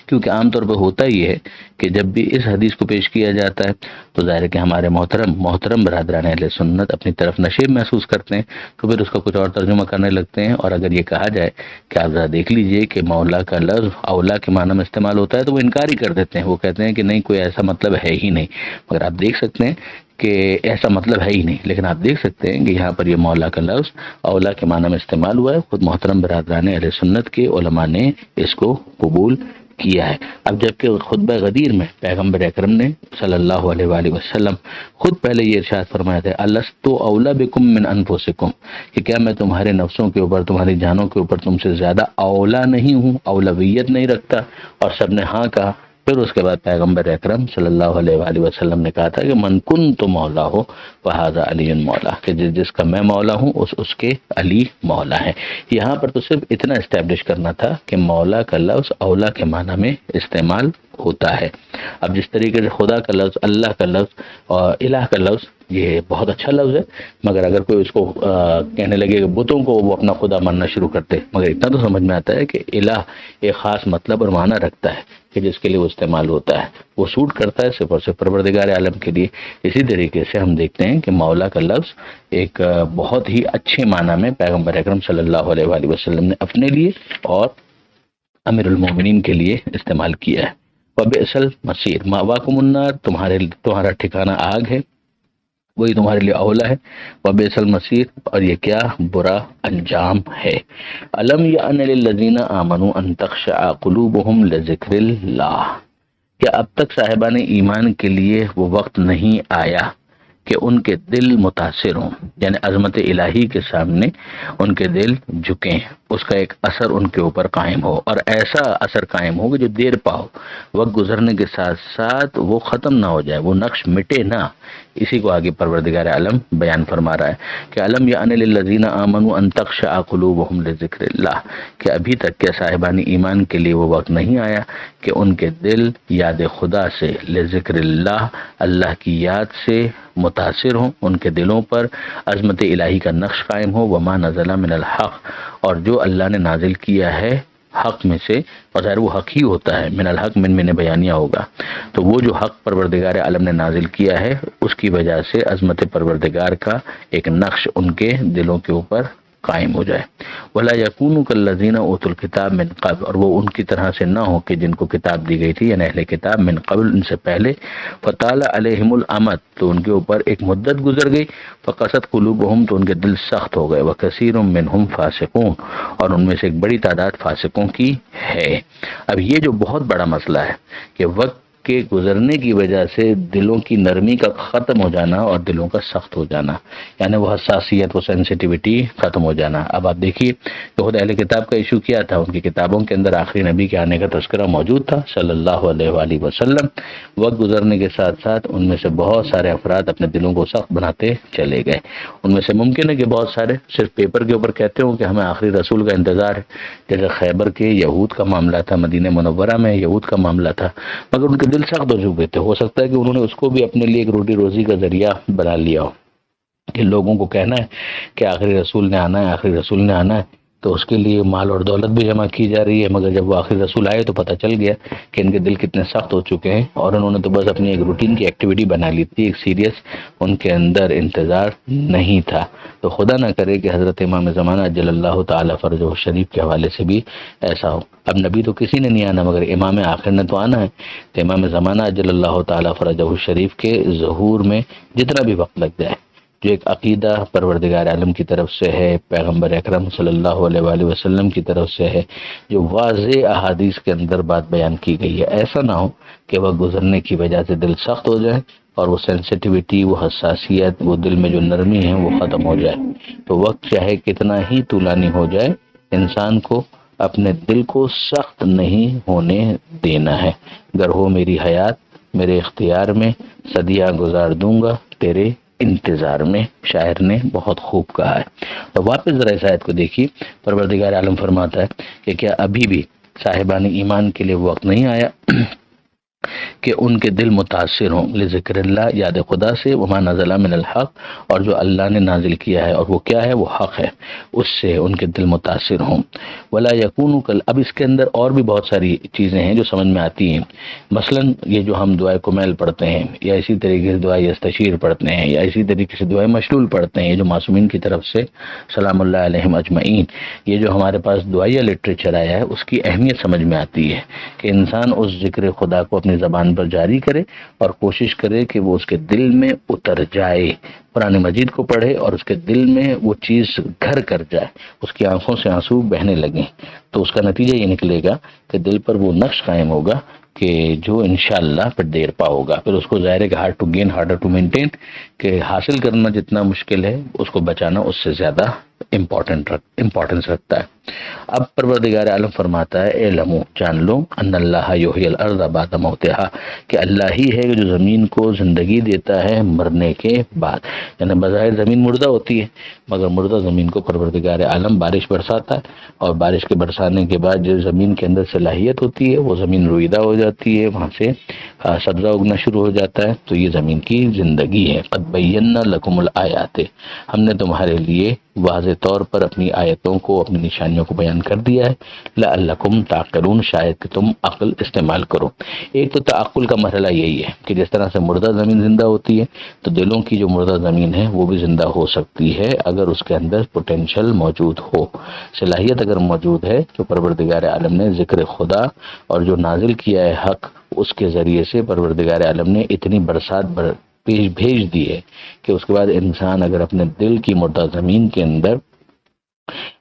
A: کیونکہ عام طور پہ ہوتا ہی ہے کہ جب بھی اس حدیث کو پیش کیا جاتا ہے تو ظاہر ہے کہ ہمارے محترم برادران اہل سنت اپنی طرف نشیب محسوس کرتے ہیں، تو پھر اس کا کچھ اور ترجمہ کرنے لگتے ہیں، اور اگر یہ کہا جائے کہ آپ ذرا دیکھ لیجئے کہ مولا کا لفظ اولا کے معنی میں استعمال ہوتا ہے تو وہ انکار ہی کر دیتے ہیں، وہ کہتے ہیں کہ نہیں، کوئی ایسا مطلب ہے ہی نہیں۔ مگر آپ دیکھ سکتے ہیں کہ ایسا مطلب ہے ہی نہیں، لیکن آپ دیکھ سکتے ہیں کہ یہاں پر یہ مولا کا لفظ اولا کے معنی میں استعمال ہوا ہے، خود محترم برادران اہل سنت کے علماء نے اس کو قبول کیا ہے۔ اب جبکہ خطبہ غدیر میں پیغمبر اکرم نے صلی اللہ علیہ وآلہ وسلم خود پہلے یہ ارشاد فرمایا تھا، الستو اولا بکم من انفسکم، کہ کیا میں تمہارے نفسوں کے اوپر، تمہاری جانوں کے اوپر تم سے زیادہ اولا نہیں ہوں، اولویت نہیں رکھتا؟ اور سب نے ہاں کہا۔ پھر اس کے بعد پیغمبر اکرم صلی اللہ علیہ وآلہ وسلم نے کہا تھا کہ من کنت مولا ہو فہذا علی مولا، کہ جس کا میں مولا ہوں اس کے علی مولا ہے۔ یہاں پر تو صرف اتنا اسٹیبلش کرنا تھا کہ مولا کا لفظ اولا کے معنی میں استعمال ہوتا ہے۔ اب جس طریقے سے خدا کا لفظ، اللہ کا لفظ اور الہ کا لفظ یہ بہت اچھا لفظ ہے، مگر اگر کوئی اس کو کہنے لگے کہ بتوں کو وہ اپنا خدا ماننا شروع کرتے، مگر اتنا تو سمجھ میں آتا ہے کہ الہ ایک خاص مطلب اور معنی رکھتا ہے کہ جس کے لیے وہ استعمال ہوتا ہے، وہ سوٹ کرتا ہے صرف اور صرف پروردگار عالم کے لیے۔ اسی طریقے سے ہم دیکھتے ہیں کہ مولا کا لفظ ایک بہت ہی اچھے معنی میں پیغمبر اکرم صلی اللہ علیہ وآلہ وسلم نے اپنے لیے اور امیر المومنین کے لیے استعمال کیا ہے۔ وَبِئْسَ الْمَصِيرُ مَأْوَاكُمُ النَّارُ، تمہارا ٹھکانہ آگ ہے، وہی تمہارے لیے اولا ہے۔ وَبِئْسَ الْمَصِيرُ، اور یہ کیا برا انجام ہے۔ أَلَمْ يَأْنِ لِلَّذِينَ آمَنُوا أَن تَخْشَعَ قُلُوبُهُمْ لِذِكْرِ اللَّهِ، کیا اب تک صاحبان ایمان کے لیے وہ وقت نہیں آیا کہ ان کے دل متاثر ہوں، یعنی عظمت الہی کے سامنے ان کے دل جھکیں، اس کا ایک اثر ان کے اوپر قائم ہو، اور ایسا اثر قائم ہو کہ جو دیر پا ہو، وقت گزرنے کے ساتھ ساتھ وہ ختم نہ ہو جائے، وہ نقش مٹے نہ۔ اسی کو آگے پروردگار عالم بیان فرما رہا ہے کہ علم یعن للذین آمنوا ان تخشع قلوبهم لذکر اللہ، کہ ابھی تک کیا صاحبان ایمان کے لیے وہ وقت نہیں آیا کہ ان کے دل یاد خدا سے، لذکر اللہ، اللہ کی یاد سے متاثر ہوں، ان کے دلوں پر عظمت الہی کا نقش قائم ہو۔ وما نزل من الحق، اور جو اللہ نے نازل کیا ہے حق میں سے، اور ظاہر وہ حق ہی ہوتا ہے، من الحق من بیانیہ ہوگا، تو وہ جو حق پروردگار عالم نے نازل کیا ہے اس کی وجہ سے عظمت پروردگار کا ایک نقش ان کے دلوں کے اوپر قائم ہو جائے۔ ولا یکونوا کالذین اوتوا الکتاب من قبل، اور وہ ان کی طرح سے نہ ہو کہ جن کو کتاب دی گئی تھی، یعنی اہل کتاب، من قبل، ان سے پہلے، فطال علیہم الامد، تو ان کے اوپر ایک مدت گزر گئی، فقست قلوبہم، تو ان کے دل سخت ہو گئے، وکثیر منہم فاسقون، اور ان میں سے ایک بڑی تعداد فاسقوں کی ہے۔ اب یہ جو بہت بڑا مسئلہ ہے کہ وقت کے گزرنے کی وجہ سے دلوں کی نرمی کا ختم ہو جانا اور دلوں کا سخت ہو جانا، یعنی وہ حساسیت، وہ سینسیٹیوٹی ختم ہو جانا۔ اب آپ دیکھیے کہ خود اہل کتاب کا ایشو کیا تھا، ان کی کتابوں کے اندر آخری نبی کے آنے کا تذکرہ موجود تھا صلی اللہ علیہ وآلہ وسلم۔ وقت گزرنے کے ساتھ ساتھ ان میں سے بہت سارے افراد اپنے دلوں کو سخت بناتے چلے گئے۔ ان میں سے ممکن ہے کہ بہت سارے صرف پیپر کے اوپر کہتے ہوں کہ ہمیں آخری رسول کا انتظار ہے، جیسے خیبر کے یہود کا معاملہ تھا، مدینہ منورہ میں یہود کا معاملہ تھا، مگر ان کے دل سخت ہو چکے تھے۔ ہو سکتا ہے کہ انہوں نے اس کو بھی اپنے لیے ایک روٹی روزی کا ذریعہ بنا لیا ہو کہ لوگوں کو کہنا ہے کہ آخری رسول نے آنا ہے، آخری رسول نے آنا ہے، تو اس کے لیے مال اور دولت بھی جمع کی جا رہی ہے، مگر جب وہ آخری رسول آئے تو پتہ چل گیا کہ ان کے دل کتنے سخت ہو چکے ہیں، اور انہوں نے تو بس اپنی ایک روٹین کی ایکٹیویٹی بنا لی تھی، ایک سیریس ان کے اندر انتظار نہیں تھا۔ تو خدا نہ کرے کہ حضرت امام زمانہ اجل اللہ تعالی فرجہ شریف کے حوالے سے بھی ایسا ہو۔ اب نبی تو کسی نے نہیں آنا، مگر امام آخر نے تو آنا ہے، تو امام زمانہ اجل اللہ تعالی فرجہ شریف کے ظہور میں جتنا بھی وقت لگ جائے، جو ایک عقیدہ پروردگار عالم کی طرف سے ہے، پیغمبر اکرم صلی اللہ علیہ وآلہ وسلم کی طرف سے ہے، جو واضح احادیث کے اندر بات بیان کی گئی ہے، ایسا نہ ہو کہ وہ گزرنے کی وجہ سے دل سخت ہو جائے اور وہ سینسیٹیوٹی، وہ حساسیت، وہ دل میں جو نرمی ہے وہ ختم ہو جائے۔ تو وقت چاہے کتنا ہی طولانی ہو جائے، انسان کو اپنے دل کو سخت نہیں ہونے دینا ہے۔ گر ہو میری حیات میرے اختیار میں، صدیاں گزار دوں گا تیرے انتظار میں، شاعر نے بہت خوب کہا ہے۔ تو واپس ذرا اس آیت کو دیکھیے، پروردگار عالم فرماتا ہے کہ کیا ابھی بھی صاحبان ایمان کے لیے وقت نہیں آیا کہ ان کے دل متاثر ہوں لذکر اللہ، یاد خدا سے، وما نزل من الحق، اور جو اللہ نے نازل کیا ہے اور وہ کیا ہے، وہ حق ہے، اس سے ان کے دل متاثر ہوں۔ ولا یکونوا اب اس کے اندر اور بھی بہت ساری چیزیں ہیں جو سمجھ میں آتی ہیں، مثلا یہ جو ہم دعائے کمیل پڑھتے ہیں، یا اسی طریقے سے دعائے یستشیر پڑھتے ہیں، یا اسی طریقے سے دعائے مشلول پڑھتے ہیں، یہ جو معصومین کی طرف سے سلام اللہ علیہم اجمعین، یہ جو ہمارے پاس دعائیہ لٹریچر آیا ہے، اس کی اہمیت سمجھ میں آتی ہے کہ انسان اس ذکر خدا کو اپنی زبان پر جاری کرے اور کوشش کرے کہ وہ اس کے دل میں اتر جائے، قرآن مجید کو پڑھے اور اس کے دل میں وہ چیز گھر کر جائے، اس کی آنکھوں سے آنسو بہنے لگیں، تو اس کا نتیجہ یہ نکلے گا کہ دل پر وہ نقش قائم ہوگا کہ جو انشاءاللہ پھر دیر پا ہوگا، پھر اس کو ظاہر ہے کہ hard to gain harder to maintain, کہ حاصل کرنا جتنا مشکل ہے اس کو بچانا اس سے زیادہ امپورٹنس رکھتا ہے۔ اب پروردگار عالم فرماتا ہے اعلموا، جان لو، ان اللہ یحیی الارض بعد موتہا، کہ اللہ ہی ہے جو زمین کو زندگی دیتا ہے مرنے کے بعد، یعنی بظاہر زمین مردہ ہوتی ہے مگر مردہ زمین کو پروردگار عالم بارش برساتا ہے، اور بارش کے برسانے کے بعد جو زمین کے اندر صلاحیت ہوتی ہے وہ زمین رویدہ ہو جاتی ہے، وہاں سے سبزہ اگنا شروع ہو جاتا ہے، تو یہ زمین کی زندگی ہے۔ قد بینا لکم الآیات، ہم نے تمہارے لیے واضح طور پر اپنی آیتوں کو، اپنی نشانیوں کو بیان کر دیا ہے، لعلکم تعقلون، شاید کہ تم عقل استعمال کرو۔ ایک تو تعقل کا مرحلہ یہی ہے کہ جس طرح سے مردہ زمین زندہ ہوتی ہے تو دلوں کی جو مردہ زمین ہے وہ بھی زندہ ہو سکتی ہے اگر اس کے اندر پوٹینشل موجود ہو، صلاحیت اگر موجود ہے، تو پروردگار عالم نے ذکر خدا اور جو نازل کیا ہے حق، اس کے ذریعے سے پروردگار عالم نے اتنی برسات بھیج دی ہے کہ اس کے بعد انسان اگر اپنے دل کی مردہ زمین کے اندر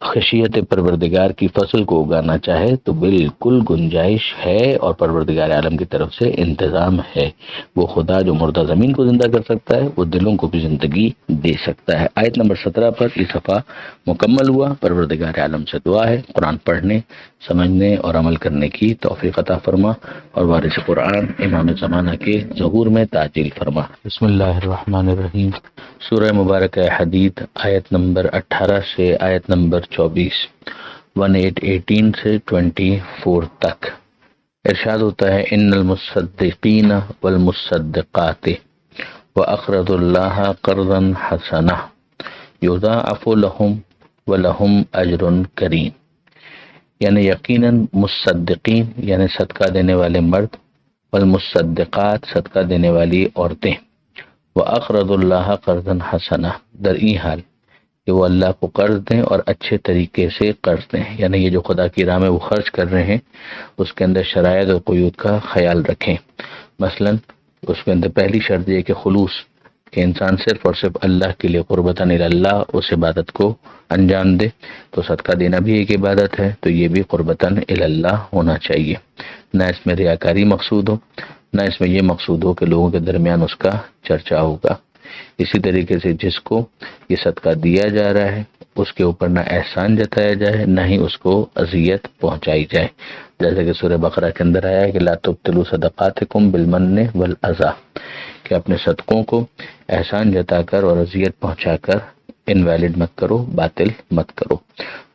A: خشیت پروردگار کی فصل کو اگانا چاہے تو بالکل گنجائش ہے، اور پروردگار عالم کی طرف سے انتظام ہے۔ وہ خدا جو مردہ زمین کو زندہ کر سکتا ہے وہ دلوں کو بھی زندگی دے سکتا ہے۔ آیت نمبر 17 پر یہ صفحہ مکمل ہوا۔ پروردگار عالم سے دعا ہے قرآن پڑھنے، سمجھنے اور عمل کرنے کی توفیق عطا فرما، اور وارث قرآن امام زمانہ کے ظہور میں تعجیل فرما۔ بسم اللہ الرحمن الرحیم۔ سورہ مبارکہ حدید آیت نمبر 18 سے آیت نمبر 24، 18 سے 24 تک ارشاد ہوتا ہے ان المصدقین والمصدقات واقرضوا اللہ قرضا حسنا یضاعف لهم ولهم اجر کریم، یعنی یقیناً مصدقین یعنی صدقہ دینے والے مرد، والمصدقات صدقہ دینے والی عورتیں، وَأَقْرَضُوا اللَّهَ قَرْضًا حَسَنًا در این حال کہ وہ اللہ کو قرض دیں اور اچھے طریقے سے قرض دیں، یعنی یہ جو خدا کی راہ میں وہ خرچ کر رہے ہیں اس کے اندر شرائط اور قیود کا خیال رکھیں۔ مثلا اس کے اندر پہلی شرط یہ کہ خلوص، کہ انسان صرف اور صرف اللہ کے لیے قربتاً اللہ اس عبادت کو انجام دے، تو صدقہ دینا بھی ایک عبادت ہے، تو یہ بھی قربتاً اللہ ہونا چاہیے، نہ اس میں ریاکاری مقصود ہو، نہ اس میں یہ مقصود ہو کہ لوگوں کے درمیان اس کا چرچا ہوگا۔ اسی طریقے سے جس کو یہ صدقہ دیا جا رہا ہے اس کے اوپر نہ احسان جتایا جائے نہ ہی اس کو اذیت پہنچائی جائے، جیسے کہ سورہ بقرہ کے اندر آیا ہے کہ لا تبطلوا صدقاتکم بالمن والاذی، کہ اپنے صدقوں کو احسان جتا کر اور اذیت پہنچا کر انویلڈ مت کرو، باطل مت کرو۔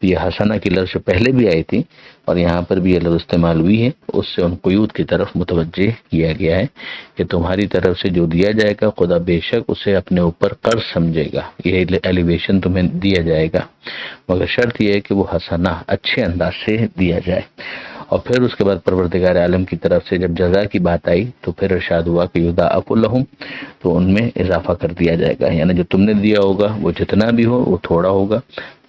A: یہ حسنہ کی لفظ پہلے بھی آئی تھی اور یہاں پر بھی یہ لفظ استعمال ہوئی ہے، اس سے ان قیود کی طرف متوجہ کیا گیا ہے کہ تمہاری طرف سے جو دیا جائے گا خدا بے شک اسے اپنے اوپر قرض سمجھے گا، یہ ایلیویشن تمہیں دیا جائے گا، مگر شرط یہ ہے کہ وہ حسنہ اچھے انداز سے دیا جائے۔ اور پھر اس کے بعد پروردگار عالم کی طرف سے جب جزا کی بات آئی تو پھر ارشاد ہوا کہ یضاعف لہم، تو ان میں اضافہ کر دیا جائے گا، یعنی جو تم نے دیا ہوگا وہ جتنا بھی ہو وہ تھوڑا ہوگا،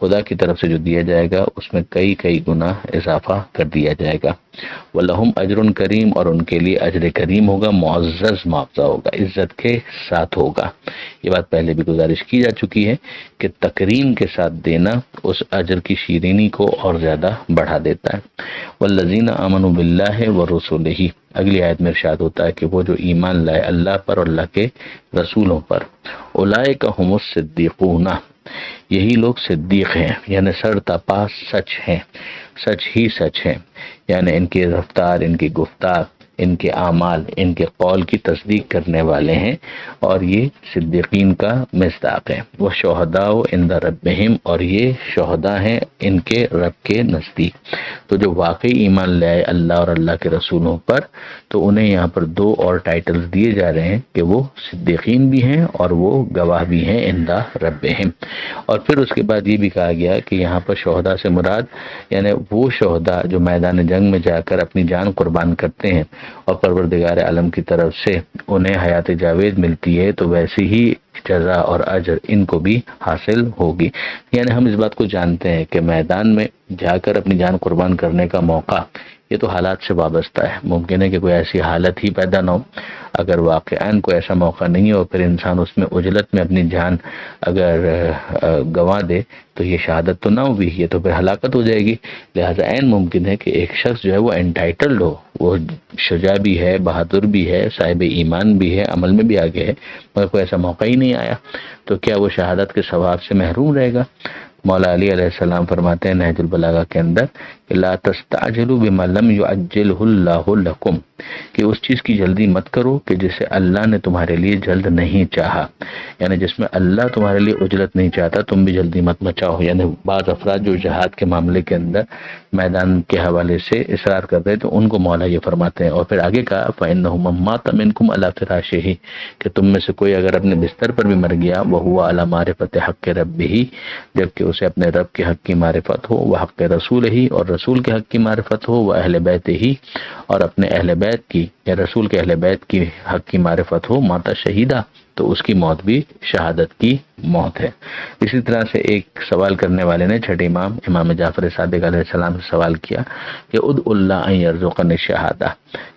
A: خدا کی طرف سے جو دیا جائے گا اس میں کئی گنا اضافہ کر دیا جائے گا۔ وَلَهُمْ أَجْرٌ کریم، اور ان کے لیے اجر کریم ہوگا، معزز معاوضہ ہوگا، عزت کے ساتھ ہوگا۔ یہ بات پہلے بھی گزارش کی جا چکی ہے کہ تکریم کے ساتھ دینا اس اجر کی شیرینی کو اور زیادہ بڑھا دیتا ہے۔ وَالَّذِينَ آمَنُوا بِاللَّهِ وَرُسُلِهِ، اگلی آیت میں ارشاد ہوتا ہے کہ وہ جو ایمان لائے اللہ پر اور اللہ کے رسولوں پر، اولئک هم الصدیقون، یہی لوگ صدیق ہیں، یعنی سر تپا سچ ہیں، سچ ہی سچ ہیں، یعنی ان کی رفتار، ان کی گفتار، ان کے اعمال، ان کے قول کی تصدیق کرنے والے ہیں، اور یہ صدیقین کا مصداق ہے۔ وہ شہداء عند ربہم، اور یہ شہداء ہیں ان کے رب کے نزدیک۔ تو جو واقعی ایمان لے آئے اللہ اور اللہ کے رسولوں پر، تو انہیں یہاں پر دو اور ٹائٹلز دیے جا رہے ہیں کہ وہ صدیقین بھی ہیں اور وہ گواہ بھی ہیں عند ربہم۔ اور پھر اس کے بعد یہ بھی کہا گیا کہ یہاں پر شہداء سے مراد یعنی وہ شہداء جو میدان جنگ میں جا کر اپنی جان قربان کرتے ہیں اور پروردگار عالم کی طرف سے انہیں حیات جاوید ملتی ہے، تو ویسی ہی جزا اور اجر ان کو بھی حاصل ہوگی۔ یعنی ہم اس بات کو جانتے ہیں کہ میدان میں جا کر اپنی جان قربان کرنے کا موقع یہ تو حالات سے وابستہ ہے۔ ممکن ہے کہ کوئی ایسی حالت ہی پیدا نہ ہو، اگر واقعاً کوئی ایسا موقع نہیں ہو، پھر انسان اس میں عجلت میں اپنی جان اگر گنوا دے تو یہ شہادت تو نہ ہوگی، یہ تو پھر ہلاکت ہو جائے گی۔ لہٰذا عین ممکن ہے کہ ایک شخص جو ہے وہ انٹائٹلڈ ہو، وہ شجاع بھی ہے، بہادر بھی ہے، صاحب ایمان بھی ہے، عمل میں بھی آگے ہے، مگر کوئی ایسا موقع ہی نہیں آیا، تو کیا وہ شہادت کے ثواب سے محروم رہے گا؟ مولا علی علیہ السلام فرماتے ہیں نہج البلاغہ کے اندر کہ لا تستعجلوا بما لم يعجلہ اللہ لکم، کہ اس چیز کی جلدی مت کرو کہ جسے اللہ نے تمہارے لیے جلد نہیں چاہا، یعنی جس میں اللہ تمہارے لیے عجلت نہیں چاہتا تم بھی جلدی مت مچاؤ۔ یعنی بعض افراد جو جہاد کے معاملے کے اندر میدان کے حوالے سے اصرار کر رہے تو ان کو مولا یہ فرماتے ہیں، اور پھر آگے کہا فَإِنَّهُ مَن مَاتَ مِنكُمْ عَلَى فِرَاشِهِ، کہ تم میں سے کوئی اگر اپنے بستر پر بھی مر گیا وَهُوَ عَلَى مَعرِفَةِ حَقِّ رَبِّهِ، جبکہ اسے اپنے رب کے حق کی معرفت ہو، وحق رسولہ، اور رسول کے حق کی معرفت ہو، واہل بیتہ، اور اپنے اہل بیت کی یا رسول کے اہل بیت کی حق کی معرفت ہو، ماتا شہیدہ، تو اس کی موت بھی شہادت کی موت ہے۔ اسی طرح سے ایک سوال کرنے والے نے چھٹے امام جعفر صادق علیہ السلام سے سوال کیا کہ ادعو اللہ ان یرزقنی الشہادہ،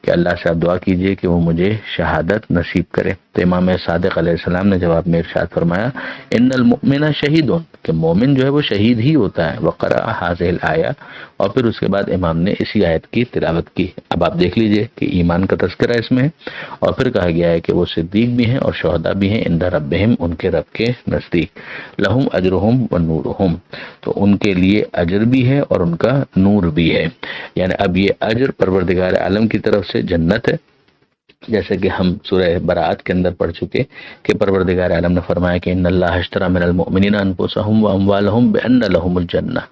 A: کہ اللہ سے آپ دعا کیجئے کہ وہ مجھے شہادت نصیب کرے۔ تو امام صادق علیہ السلام نے جواب میں ارشاد فرمایا ان المؤمن شہید، کہ مومن جو ہے وہ شہید ہی ہوتا ہے۔ وقرأ هذه الآیہ، اور پھر اس کے بعد امام نے اسی آیت کی تلاوت کی۔ اب آپ دیکھ لیجئے کہ ایمان کا تذکرہ اس میں ہے، اور پھر کہا گیا ہے کہ وہ صدیق بھی ہیں اور شہداء بھی ہیں عند ربہم، ان کے رب کے نزدیک، لہم اجرہم و نورہم، تو ان کے لیے اجر بھی ہے اور ان کا نور بھی ہے۔ یعنی اب یہ اجر پروردگار عالم کی طرف سے جنت ہے، جیسے کہ ہم سورہ براءت کے اندر پڑھ چکے کہ پروردگار عالم نے فرمایا کہ ان اللہ اشتری من المؤمنین انفسهم واموالهم بان لهم الجنہ،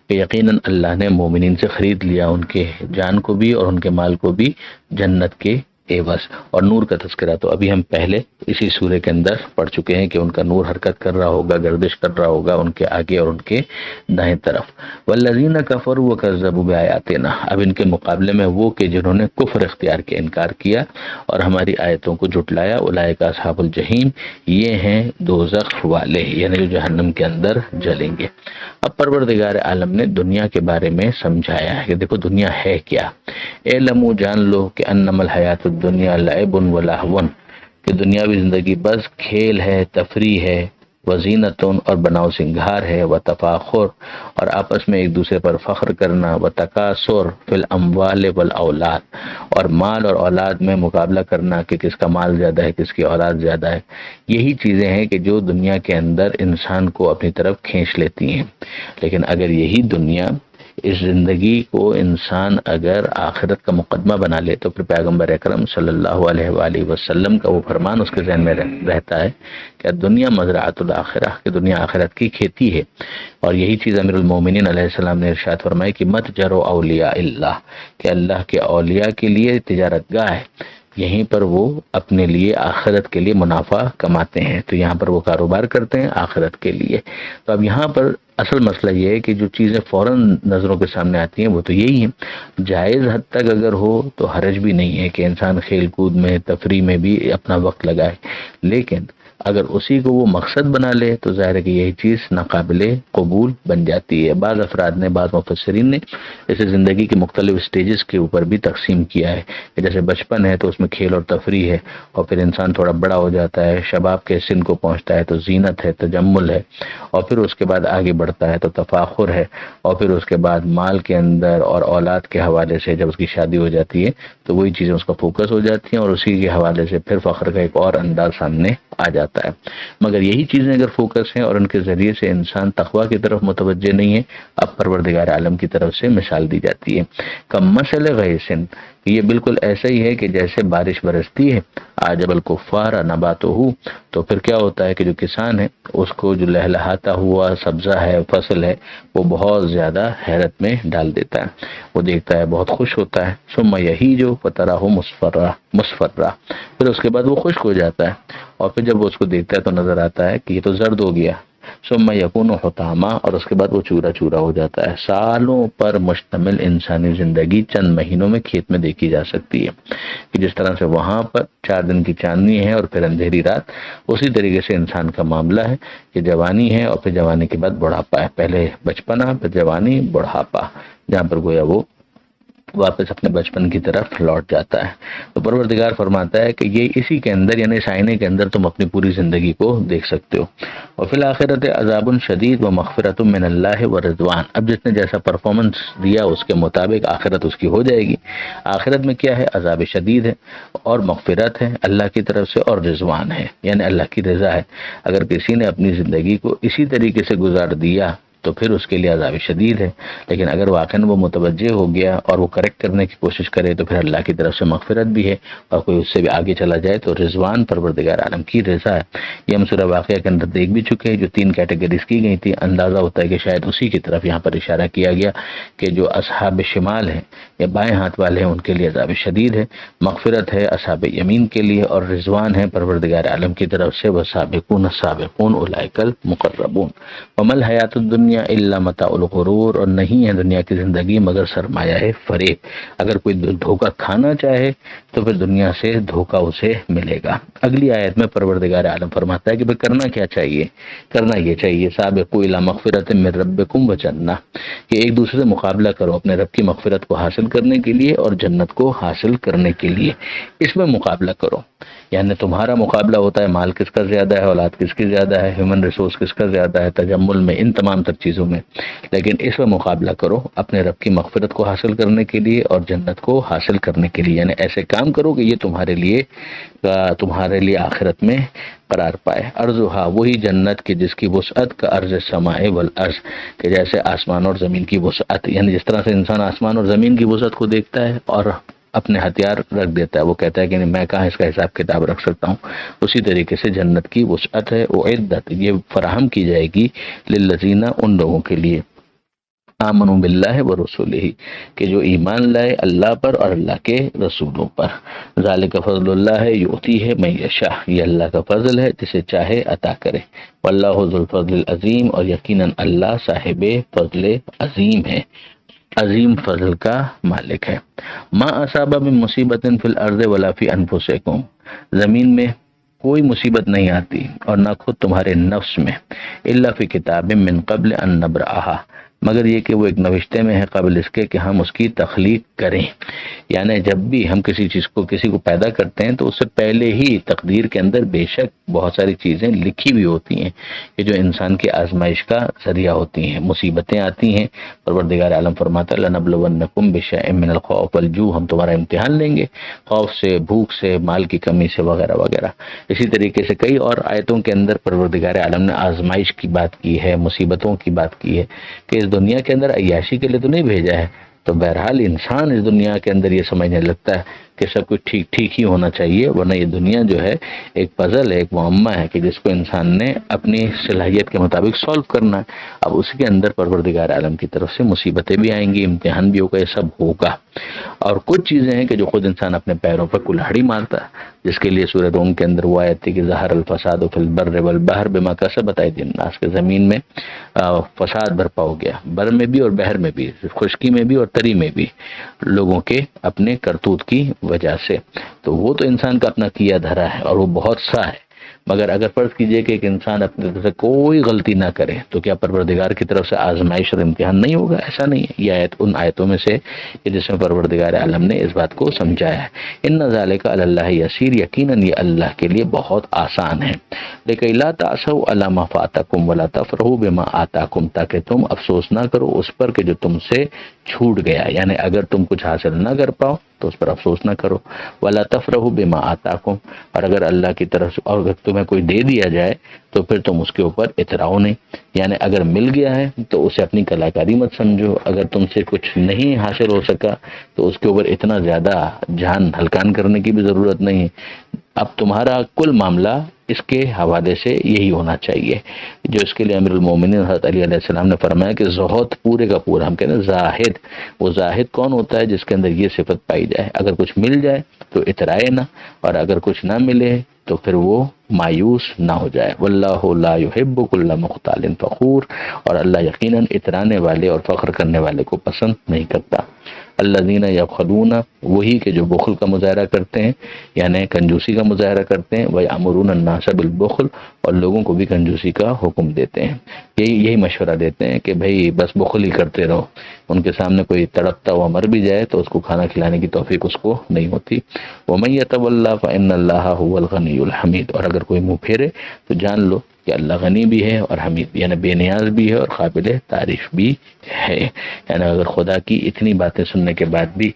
A: کہ یقیناً اللہ نے مومنین سے خرید لیا ان کے جان کو بھی اور ان کے مال کو بھی جنت کے عوض۔ اور نور کا تذکرہ تو ابھی ہم پہلے اسی سورے کے اندر پڑھ چکے ہیں کہ ان کا نور حرکت کر رہا ہوگا، گردش کر رہا ہوگا ان کے آگے اور ان کے دائیں طرف۔ والذین کفروا وکذبوا بآیاتنا، اب ان کے مقابلے میں وہ کہ جنہوں نے کفر اختیار کے انکار کیا اور ہماری آیتوں کو جھٹلایا، اولئک اصحاب الجحیم، یہ ہیں دوزخ والے، یعنی جو جہنم کے اندر جلیں گے۔ اب پروردگار عالم نے دنیا کے بارے میں سمجھایا ہے کہ دیکھو دنیا ہے کیا، اعلموا، جان لو کہ انما الحیات الدنیا لعب و لہو، کہ دنیاوی زندگی بس کھیل ہے، تفریح ہے، وزینتون، اور بناؤ سنگھار ہے، و تفاخر، اور آپس میں ایک دوسرے پر فخر کرنا، و تکاثر فی الاموال والاولاد، اور مال اور اولاد میں مقابلہ کرنا کہ کس کا مال زیادہ ہے، کس کی اولاد زیادہ ہے۔ یہی چیزیں ہیں کہ جو دنیا کے اندر انسان کو اپنی طرف کھینچ لیتی ہیں۔ لیکن اگر یہی دنیا، اس زندگی کو انسان اگر آخرت کا مقدمہ بنا لے تو پھر پیغمبر اکرم صلی اللہ علیہ وآلہ وسلم کا وہ فرمان اس کے ذہن میں رہتا ہے کہ دنیا مزرعۃ الآخرہ، کہ دنیا آخرت کی کھیتی ہے۔ اور یہی چیز امیر المومنین علیہ السلام نے ارشاد فرمائی کہ مت جرو اولیاء اللہ، کہ اللہ کے اولیاء کے لیے تجارت گاہ ہے، یہیں پر وہ اپنے لیے آخرت کے لیے منافع کماتے ہیں، تو یہاں پر وہ کاروبار کرتے ہیں آخرت کے لیے۔ تو اب یہاں پر اصل مسئلہ یہ ہے کہ جو چیزیں فوراً نظروں کے سامنے آتی ہیں وہ تو یہی ہیں، جائز حد تک اگر ہو تو حرج بھی نہیں ہے کہ انسان کھیل کود میں، تفریح میں بھی اپنا وقت لگائے، لیکن اگر اسی کو وہ مقصد بنا لے تو ظاہر ہے کہ یہی چیز ناقابل قبول بن جاتی ہے۔ بعض افراد نے، بعض مفسرین نے اسے زندگی کے مختلف سٹیجز کے اوپر بھی تقسیم کیا ہے کہ جیسے بچپن ہے تو اس میں کھیل اور تفریح ہے، اور پھر انسان تھوڑا بڑا ہو جاتا ہے، شباب کے سن کو پہنچتا ہے تو زینت ہے، تجمل ہے، اور پھر اس کے بعد آگے بڑھتا ہے تو تفاخر ہے، اور پھر اس کے بعد مال کے اندر اور اولاد کے حوالے سے جب اس کی شادی ہو جاتی ہے تو وہی چیزیں اس کا فوکس ہو جاتی ہیں، اور اسی کے حوالے سے پھر فخر کا ایک اور انداز سامنے آ جاتا ہے۔ ہوتا ہے۔ مگر یہی چیزیں اگر فوکس ہیں اور ان کے ذریعے سے انسان تقوی کی طرف متوجہ نہیں ہے، اب پروردگار عالم کی طرف سے مثال دی جاتی ہے کم مثل غیث، یہ بالکل ایسا ہی ہے کہ جیسے بارش برستی ہے، عجب الکفار نباتہ، تو پھر کیا ہوتا ہے کہ جو کسان ہے اس کو جو لہلہاتا ہوا سبزہ ہے، فصل ہے، وہ بہت زیادہ حیرت میں ڈال دیتا ہے، وہ دیکھتا ہے بہت خوش ہوتا ہے، ثم یہی جو فترہ مصفرہ، پھر اس کے بعد وہ خشک ہو جاتا ہے، اور پھر جب وہ اس کو دیکھتا ہے تو نظر آتا ہے کہ یہ تو زرد ہو گیا، ثم یکون حطاما، اور اس کے بعد وہ چورا چورا ہو جاتا ہے۔ سالوں پر مشتمل انسانی زندگی چند مہینوں میں کھیت میں دیکھی جا سکتی ہے، کہ جس طرح سے وہاں پر 4 دن کی چاندنی ہے اور پھر اندھیری رات، اسی طریقے سے انسان کا معاملہ ہے کہ جوانی ہے اور پھر جوانی کے بعد بڑھاپا ہے، پہلے بچپنا، پھر جوانی، بڑھاپا، جہاں پر گویا وہ واپس اپنے بچپن کی طرف لوٹ جاتا ہے۔ تو پروردگار فرماتا ہے کہ یہ اسی کے اندر، یعنی اس آئینے کے اندر تم اپنی پوری زندگی کو دیکھ سکتے ہو۔ اور فی الآخرت عذاب شدید و مغفرت من اللہ و رضوان، اب جس نے جیسا پرفارمنس دیا اس کے مطابق آخرت اس کی ہو جائے گی۔ آخرت میں کیا ہے؟ عذاب شدید ہے اور مغفرت ہے اللہ کی طرف سے، اور رضوان ہے، یعنی اللہ کی رضا ہے۔ اگر کسی نے اپنی زندگی کو اسی طریقے سے گزار دیا تو پھر اس کے لیے عذاب شدید ہے، لیکن اگر واقعاً وہ متوجہ ہو گیا اور وہ کریکٹ کرنے کی کوشش کرے تو پھر اللہ کی طرف سے مغفرت بھی ہے، اور کوئی اس سے بھی آگے چلا جائے تو رضوان، پروردگار عالم کی رضا ہے۔ یہ ہم سورہ واقعہ کے اندر دیکھ بھی چکے ہیں، جو 3 کیٹیگریز کی گئی تھی، اندازہ ہوتا ہے کہ شاید اسی کی طرف یہاں پر اشارہ کیا گیا کہ جو اصحاب شمال ہیں یا بائیں ہاتھ والے ہیں ان کے لیے عذاب شدید ہے، مغفرت ہے اصحاب یمین کے لیے، اور رضوان ہے پروردگار عالم کی طرف سے، والسابقون السابقون اولئک المقربون۔ وما الحیات الدنیا الا متاع الغرور، اور نہیں ہے دنیا کی زندگی مگر سرمایہ ہے فریب۔ اگر کوئی دھوکہ کھانا چاہے تو پھر دنیا سے دھوکہ اسے ملے گا۔ اگلی آیت میں پروردگار عالم فرماتا ہے کہ پھر کرنا کیا چاہیے؟ کرنا یہ چاہیے سابقوا الی مغفرۃ من ربکم وجنہ، کہ ایک دوسرے سے مقابلہ کرو اپنے رب کی مغفرت کو حاصل کرنے کے لیے اور جنت کو حاصل کرنے کے لیے، اس میں مقابلہ کرو۔ یعنی تمہارا مقابلہ ہوتا ہے مال کس کا زیادہ ہے، اولاد کس کی زیادہ ہے، ہیومن ریسورس کس کا زیادہ ہے، تجمل میں، ان تمام تر چیزوں میں، لیکن اس میں مقابلہ کرو اپنے رب کی مغفرت کو حاصل کرنے کے لیے اور جنت کو حاصل کرنے کے لیے، یعنی ایسے کام کرو کہ یہ تمہارے لیے آخرت میں قرار پائے۔ ارضھا، وہی جنت کی جس کی وسعت کا ارض السماء والارض، کہ جیسے آسمان اور زمین کی وسعت، یعنی جس طرح سے انسان آسمان اور زمین کی وسعت کو دیکھتا ہے اور اپنے ہتھیار رکھ دیتا ہے، وہ کہتا ہے کہ نہیں میں کہاں اس کا حساب کتاب رکھ سکتا ہوں، اسی طریقے سے جنت کی وسعت ہے، اعدت، یہ فراہم کی جائے گی للذین، ان لوگوں کے لیے، آمنوا باللہ ورسولہ، کہ جو ایمان لائے اللہ پر اور اللہ کے رسولوں پر۔ ذالک فضل اللہ یؤتی ہے من یشاء، یہ اللہ کا فضل ہے جسے چاہے عطا کرے، واللہ ذو الفضل العظیم، اور یقیناً اللہ صاحب فضل عظیم ہے، عظیم فضل کا مالک ہے۔ ما اصاب من مصیبت فی الارض ولا فی انفسکم، زمین میں کوئی مصیبت نہیں آتی اور نہ خود تمہارے نفس میں، الا فی کتاب من قبل ان نبرأہا، مگر یہ کہ وہ ایک نوشتے میں ہے قبل اس کے کہ ہم اس کی تخلیق کریں۔ یعنی جب بھی ہم کسی کو پیدا کرتے ہیں تو اس سے پہلے ہی تقدیر کے اندر بے شک بہت ساری چیزیں لکھی ہوئی ہوتی ہیں کہ جو انسان کی آزمائش کا ذریعہ ہوتی ہیں، مصیبتیں آتی ہیں۔ پروردگار عالم فرماتا ہے لَنَبْلُوَنَّكُمْ بِشَيْءٍ مِّنَ الْخَوْفِ وَالْجُوعِ، ہم تمہارا امتحان لیں گے خوف سے، بھوک سے، مال کی کمی سے، وغیرہ وغیرہ۔ اسی طریقے سے کئی اور آیتوں کے اندر پروردگار عالم نے آزمائش کی بات کی ہے، مصیبتوں کی بات کی ہے، کہ اس دنیا کے اندر عیاشی کے لیے تو نہیں بھیجا ہے۔ تو بہرحال انسان اس دنیا کے اندر یہ سمجھنے لگتا ہے کہ سب کچھ ٹھیک ٹھیک ہی ہونا چاہیے، ورنہ یہ دنیا جو ہے ایک پزل ہے، ایک معمہ ہے کہ جس کو انسان نے اپنی صلاحیت کے مطابق سولو کرنا ہے۔ اب اس کے اندر پروردگار عالم کی طرف سے مصیبتیں بھی آئیں گی، امتحان بھی ہوگا، یہ سب ہوگا۔ اور کچھ چیزیں ہیں کہ جو خود انسان اپنے پیروں پر کلہاڑی مارتا ہے، جس کے لیے سورہ روم کے اندر وہ آیت تھی کہ ظہر الفساد فی البر والبحر بما کسبت ایدی الناس، کہ زمین میں فساد برپا ہو گیا، بر میں بھی اور بحر میں بھی، خشکی میں بھی اور تری میں بھی، لوگوں کے اپنے کرتوت کی وجہ سے۔ تو وہ تو انسان کا اپنا کیا دھرا ہے اور وہ بہت سا ہے، مگر اگر فرض کیجئے کہ ایک انسان اپنی طرف سے کوئی غلطی نہ کرے تو کیا پروردگار کی طرف سے آزمائش اور امتحان نہیں ہوگا؟ ایسا نہیں ہے۔ یہ آیت ان آیتوں میں سے کہ جس میں پروردگار عالم نے اس بات کو سمجھایا ہے۔ ان ذالک علی اللہ یسیر، یقیناً یہ اللہ کے لیے بہت آسان ہے۔ لکہ لا تعصوا علی ما فاتکم ولا تفرحوا بما آتاکم، تاکہ تم افسوس نہ کرو اس پر کہ جو تم سے چھوٹ گیا، یعنی اگر تم کچھ حاصل نہ کر پاؤ تو اس پر افسوس نہ کرو. ولا تفرحوا بما آتاکم، اور اگر اللہ کی طرف سے اور اگر تمہیں کوئی دے دیا جائے تو پھر تم اس کے اوپر اتراؤ نہیں. یعنی اگر مل گیا ہے تو اسے اپنی کلاکاری مت سمجھو، اگر تم سے کچھ نہیں حاصل ہو سکا تو اس کے اوپر اتنا زیادہ جان ہلکان کرنے کی بھی ضرورت نہیں. اب تمہارا کل معاملہ اس کے حوالے سے یہی ہونا چاہیے، جو اس کے لیے امیر المومنین حضرت علی علیہ السلام نے فرمایا کہ زہد پورے کا پورا، ہم کہتے ہیں زاہد، وہ زاہد کون ہوتا ہے؟ جس کے اندر یہ صفت پائی جائے، اگر کچھ مل جائے تو اترائے نہ، اور اگر کچھ نہ ملے تو پھر وہ مایوس نہ ہو جائے. واللہ لا يحب كل مختال فخور، اور اللہ یقیناً اترانے والے اور فخر کرنے والے کو پسند نہیں کرتا. الذین یبخلون، وہی کہ جو بخل کا مظاہرہ کرتے ہیں، یعنی کنجوسی کا مظاہرہ کرتے ہیں. ویأمرون الناس بالبخل، اور لوگوں کو بھی کنجوسی کا حکم دیتے ہیں. یہی مشورہ دیتے ہیں کہ بھئی بس بخل ہی کرتے رہو. ان کے سامنے کوئی تڑپتا ہوا مر بھی جائے تو اس کو کھانا کھلانے کی توفیق اس کو نہیں ہوتی. ومن یتولی فإن اللہ هو الغنی الحمید، اور اگر کوئی منہ پھیرے تو جان لو کہ اللہ غنی بھی ہے اور حمید بھی، یعنی بے نیاز بھی ہے اور قابل تعریف بھی ہے. یعنی اگر خدا کی اتنی باتیں سننے کے بعد بھی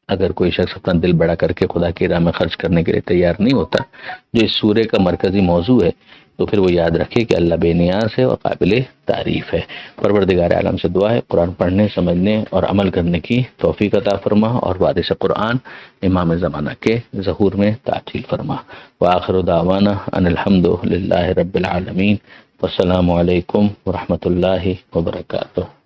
A: اگر کوئی شخص اپنا دل بڑا کر کے خدا کی راہ میں خرچ کرنے کے لیے تیار نہیں ہوتا، جو اس سورے کا مرکزی موضوع ہے، تو پھر وہ یاد رکھے کہ اللہ بے نیاز ہے اور قابل تعریف ہے. پروردگار عالم سے دعا ہے قرآن پڑھنے، سمجھنے اور عمل کرنے کی توفیق عطا فرما، اور وارث قرآن امام زمانہ کے ظہور میں تعجیل فرما. وآخر دعوانا ان الحمد للہ رب العالمین. والسلام علیکم ورحمۃ اللہ وبرکاتہ.